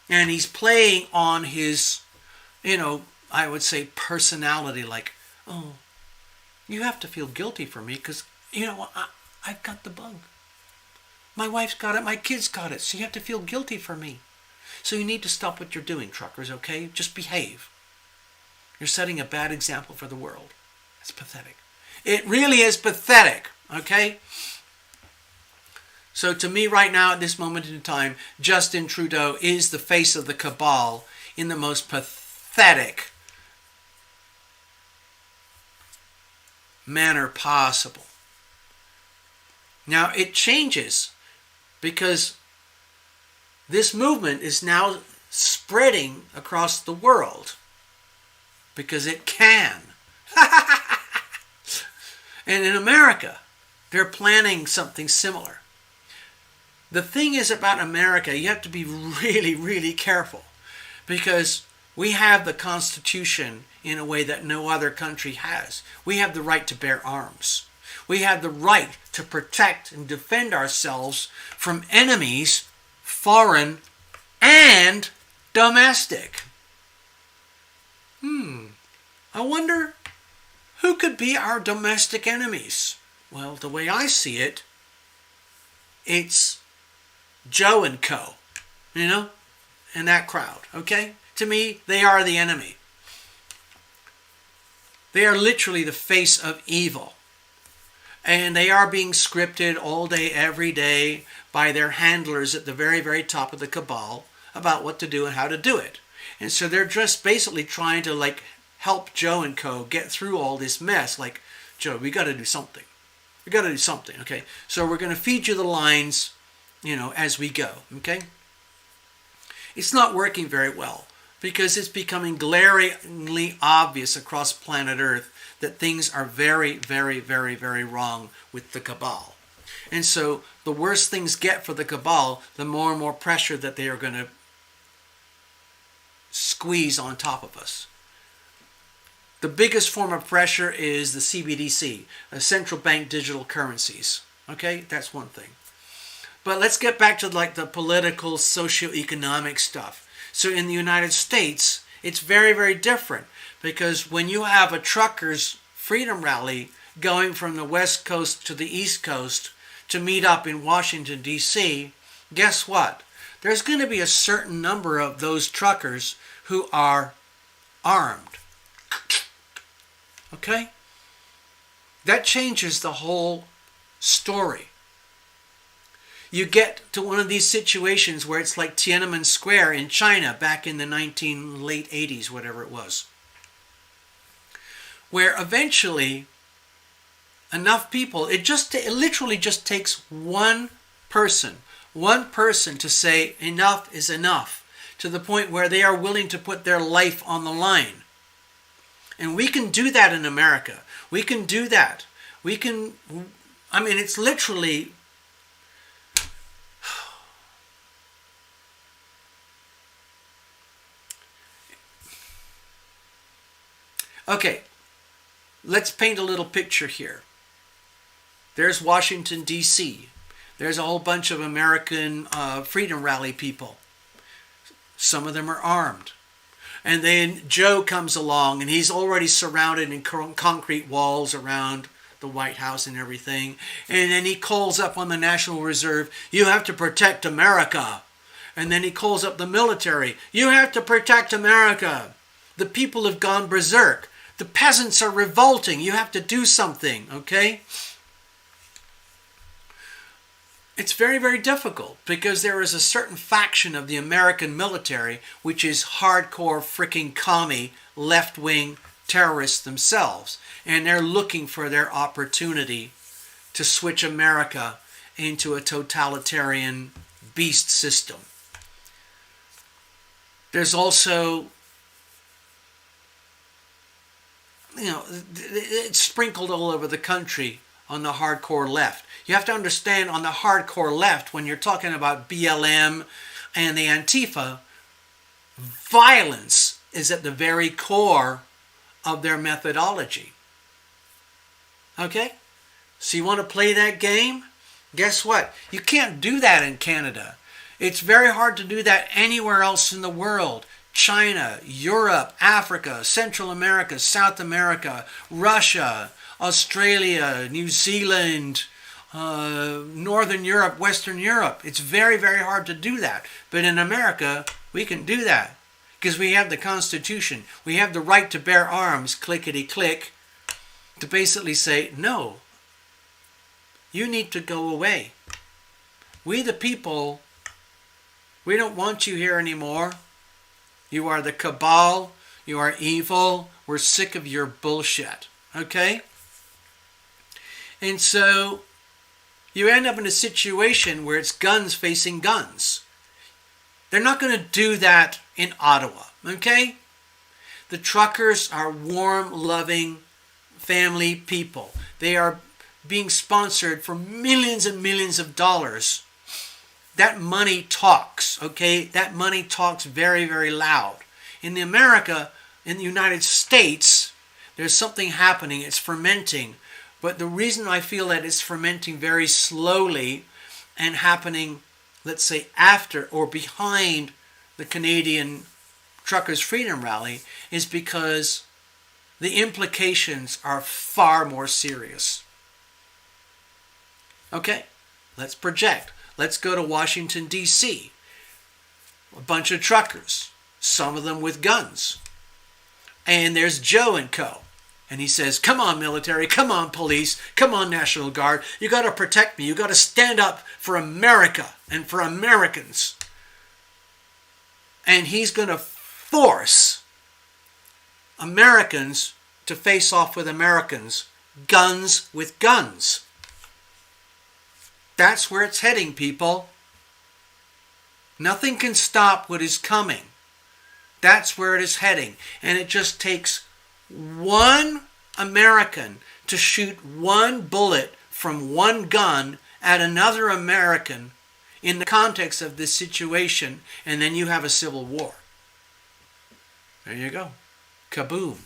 A: And he's playing on his, I would say personality, like, oh, you have to feel guilty for me because, I've got the bug. My wife's got it, my kids got it, so you have to feel guilty for me. So you need to stop what you're doing, truckers, okay? Just behave. You're setting a bad example for the world. It's pathetic. It really is pathetic, okay? So to me right now at this moment in time, Justin Trudeau is the face of the cabal in the most pathetic manner possible. Now it changes because this movement is now spreading across the world because it can. And in America, they're planning something similar. The thing is about America, you have to be really, really careful because we have the Constitution in a way that no other country has. We have the right to bear arms. We have the right to protect and defend ourselves from enemies, foreign and domestic. I wonder who could be our domestic enemies? Well, the way I see it, it's Joe and Co., and that crowd, okay? To me, they are the enemy. They are literally the face of evil. And they are being scripted all day, every day by their handlers at the very, very top of the cabal about what to do and how to do it. And so they're just basically trying to help Joe and Co. get through all this mess. Like, Joe, we got to do something. We got to do something, okay? So we're going to feed you the lines, as we go, okay? It's not working very well because it's becoming glaringly obvious across planet Earth that things are very, very, very, very wrong with the cabal. And so the worse things get for the cabal, the more and more pressure that they are going to squeeze on top of us. The biggest form of pressure is the CBDC, central bank digital currencies. Okay, that's one thing. But let's get back to the political, socio-economic stuff. So in the United States, it's very, very different because when you have a truckers' freedom rally going from the West Coast to the East Coast to meet up in Washington, D.C., guess what? There's going to be a certain number of those truckers who are armed. Okay? That changes the whole story. you get to one of these situations where it's like Tiananmen Square in China back in the late 80s, whatever it was, where eventually enough people, it literally just takes one person to say enough is enough, to the point where they are willing to put their life on the line. And we can do that in America. We can do that. It's literally... Okay, let's paint a little picture here. There's Washington, D.C. There's a whole bunch of American Freedom Rally people. Some of them are armed. And then Joe comes along, and he's already surrounded in concrete walls around the White House and everything. And then he calls up on the National Reserve, you have to protect America. And then he calls up the military, you have to protect America. The people have gone berserk. The peasants are revolting. You have to do something, okay? It's very, very difficult because there is a certain faction of the American military which is hardcore freaking commie, left-wing terrorists themselves. And they're looking for their opportunity to switch America into a totalitarian beast system. There's also, it's sprinkled all over the country on the hardcore left. You have to understand, on the hardcore left, when you're talking about BLM and the Antifa, violence is at the very core of their methodology. Okay? So you want to play that game? Guess what? You can't do that in Canada. It's very hard to do that anywhere else in the world. China, Europe, Africa, Central America, South America, Russia, Australia, New Zealand, Northern Europe, Western Europe. It's very, very hard to do that. But in America, we can do that because we have the Constitution. We have the right to bear arms, clickety-click, to basically say, no, you need to go away. We the people, we don't want you here anymore. You are the cabal. You are evil. We're sick of your bullshit. Okay? And so you end up in a situation where it's guns facing guns. They're not going to do that in Ottawa. Okay? The truckers are warm, loving, family people. They are being sponsored for millions and millions of dollars. That money talks, okay? That money talks very, very loud. In America, in the United States, there's something happening. It's fermenting. But the reason I feel that it's fermenting very slowly and happening, let's say, after or behind the Canadian Truckers' Freedom Rally is because the implications are far more serious. Okay, let's project. Let's go to Washington, D.C. A bunch of truckers, some of them with guns. And there's Joe and co. And he says, come on, military, come on, police, come on, National Guard. You got to protect me. You got to stand up for America and for Americans. And he's going to force Americans to face off with Americans, guns with guns. That's where it's heading, people. Nothing can stop what is coming. That's where it is heading. And it just takes one American to shoot one bullet from one gun at another American in the context of this situation, and then you have a civil war. There you go. Kaboom.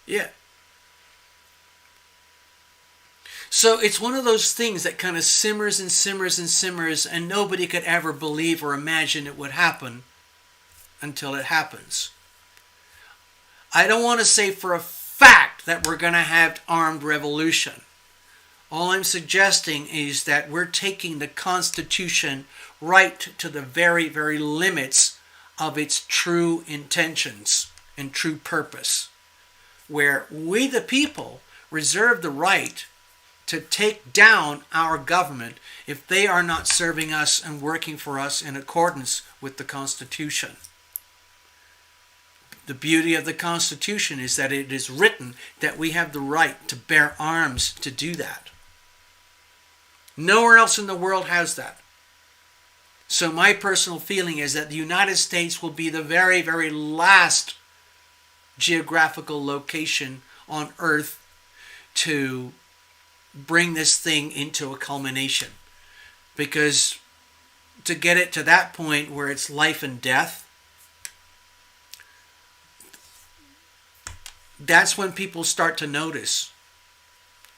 A: Yeah. So it's one of those things that kind of simmers and simmers and simmers, and nobody could ever believe or imagine it would happen until it happens. I don't want to say for a fact that we're going to have armed revolution. All I'm suggesting is that we're taking the Constitution right to the very, very limits of its true intentions and true purpose, where we the people reserve the right to take down our government if they are not serving us and working for us in accordance with the Constitution. The beauty of the Constitution is that it is written that we have the right to bear arms to do that. Nowhere else in the world has that. So my personal feeling is that the United States will be the very, very last geographical location on Earth to bring this thing into a culmination. Because to get it to that point where it's life and death, that's when people start to notice.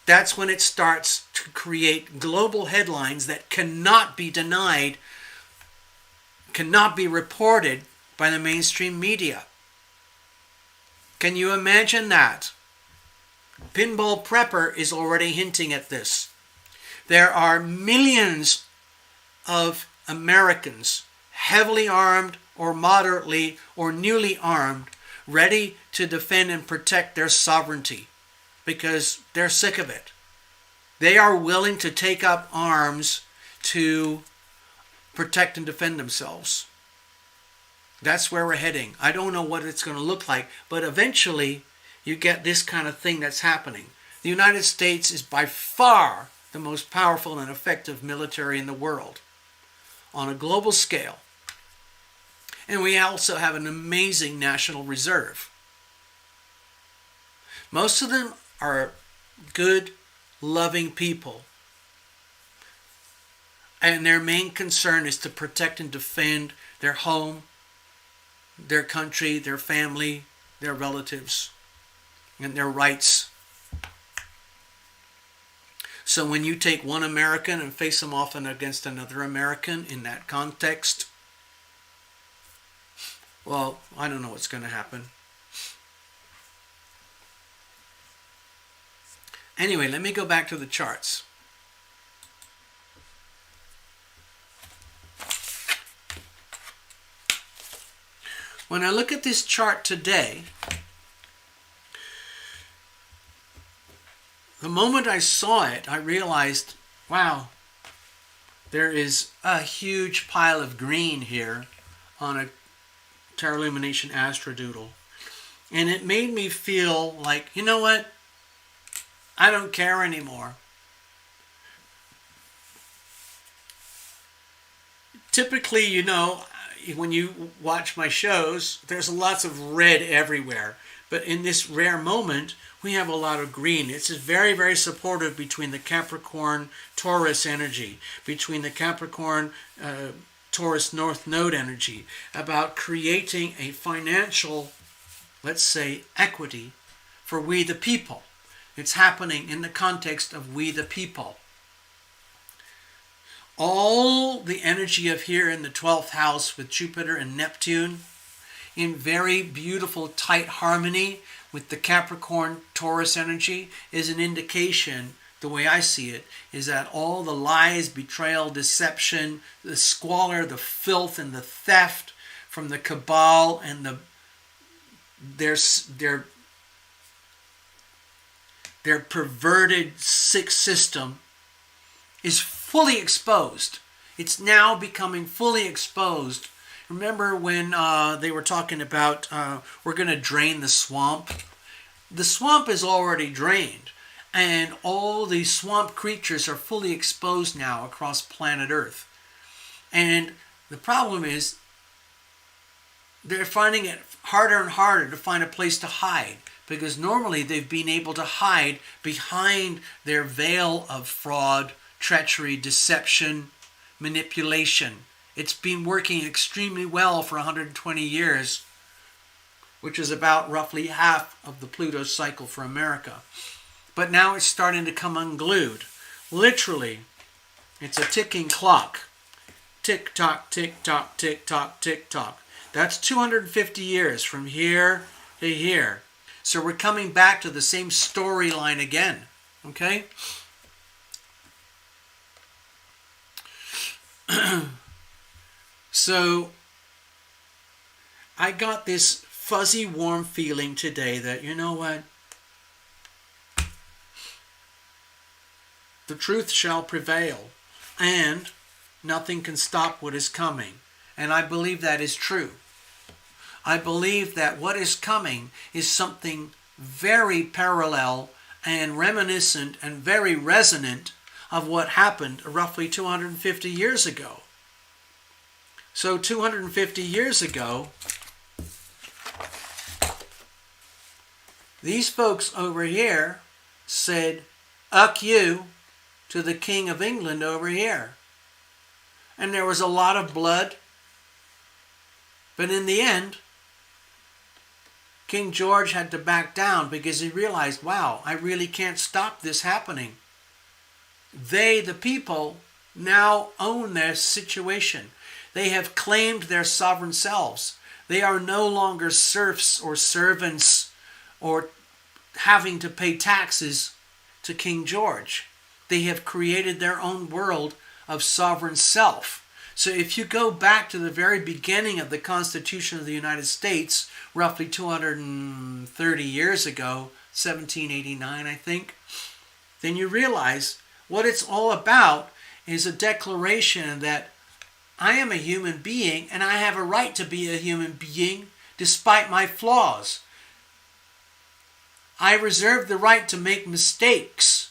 A: That's when it starts to create global headlines that cannot be denied, cannot be reported by the mainstream media. Can you imagine that? Pinball Prepper is already hinting at this. There are millions of Americans, heavily armed or moderately or newly armed, ready to defend and protect their sovereignty because they're sick of it. They are willing to take up arms to protect and defend themselves. That's where we're heading. I don't know what it's going to look like, but eventually you get this kind of thing that's happening. The United States is by far the most powerful and effective military in the world on a global scale. And we also have an amazing national reserve. Most of them are good, loving people. And their main concern is to protect and defend their home, their country, their family, their relatives, and their rights. So when you take one American and face them off against another American in that context, well, I don't know what's going to happen. Anyway, let me go back to the charts. When I look at this chart today, the moment I saw it, I realized, wow, there is a huge pile of green here on a Tarot Lumination Astrodoodle. And it made me feel like, you know what? I don't care anymore. Typically, you know, when you watch my shows, there's lots of red everywhere. But in this rare moment, we have a lot of green. It's very, very supportive between the Capricorn-Taurus energy, between the Capricorn Taurus North Node energy, about creating a financial, let's say, equity for we the people. It's happening in the context of we the people. All the energy of here in the 12th house with Jupiter and Neptune in very beautiful tight harmony with the Capricorn Taurus energy is an indication, the way I see it, is that all the lies, betrayal, deception, the squalor, the filth, and the theft from the cabal and their perverted sick system is fully exposed. It's now becoming fully exposed. Remember when they were talking about we're going to drain the swamp? The swamp is already drained, and all these swamp creatures are fully exposed now across planet Earth. And the problem is they're finding it harder and harder to find a place to hide, because normally they've been able to hide behind their veil of fraud, treachery, deception, manipulation. It's been working extremely well for 120 years, which is about roughly half of the Pluto cycle for America. But now it's starting to come unglued. Literally, it's a ticking clock. Tick tock, tick tock, tick tock, tick tock. That's 250 years from here to here. So we're coming back to the same storyline again. Okay? So I got this fuzzy, warm feeling today that, you know what? The truth shall prevail, and nothing can stop what is coming. And I believe that is true. I believe that what is coming is something very parallel and reminiscent and very resonant of what happened roughly 250 years ago. So 250 years ago, these folks over here said, "Uck you," to the King of England over here. And there was a lot of blood. But in the end, King George had to back down because he realized, wow, I really can't stop this happening. They, the people, now own their situation. They have claimed their sovereign selves. They are no longer serfs or servants or having to pay taxes to King George. They have created their own world of sovereign self. So if you go back to the very beginning of the Constitution of the United States, roughly 230 years ago, 1789, I think, then you realize what it's all about is a declaration that I am a human being and I have a right to be a human being despite my flaws. I reserve the right to make mistakes.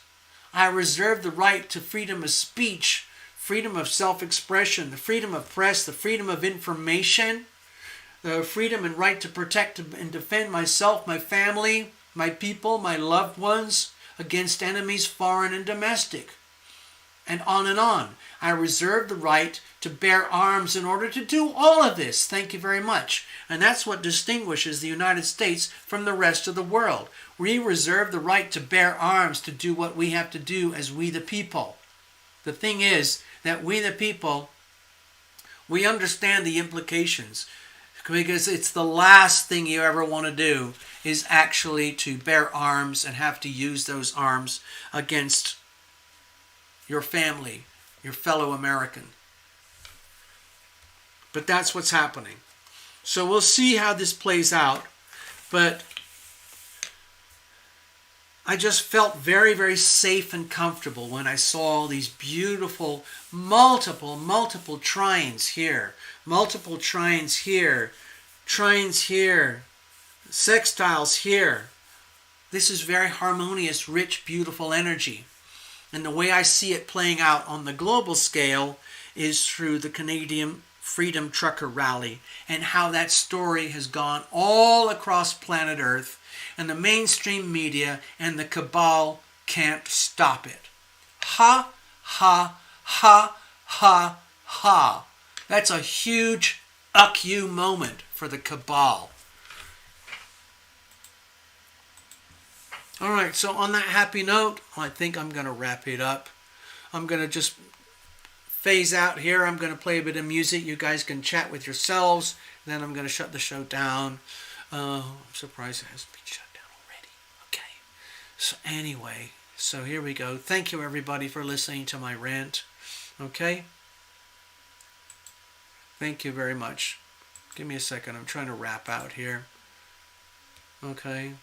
A: I reserve the right to freedom of speech, freedom of self-expression, the freedom of press, the freedom of information, the freedom and right to protect and defend myself, my family, my people, my loved ones against enemies foreign and domestic. And on and on. I reserve the right to bear arms in order to do all of this. Thank you very much. And that's what distinguishes the United States from the rest of the world. We reserve the right to bear arms to do what we have to do as we the people. The thing is that we the people, we understand the implications, because it's the last thing you ever want to do is actually to bear arms and have to use those arms against your family, your fellow American. But that's what's happening. So we'll see how this plays out. But I just felt very, very safe and comfortable when I saw all these beautiful, multiple trines here, trines here, sextiles here. This is very harmonious, rich, beautiful energy. And the way I see it playing out on the global scale is through the Canadian Freedom Trucker Rally and how that story has gone all across planet Earth, and the mainstream media and the cabal can't stop it. Ha, ha, ha, ha, ha. That's a huge uck you moment for the cabal. All right, so on that happy note, I think I'm going to wrap it up. I'm going to just phase out here. I'm going to play a bit of music. You guys can chat with yourselves. Then I'm going to shut the show down. I'm surprised it hasn't been shut down already. Okay. So anyway, so here we go. Thank you, everybody, for listening to my rant. Okay? Thank you very much. Give me a second. I'm trying to wrap out here. Okay.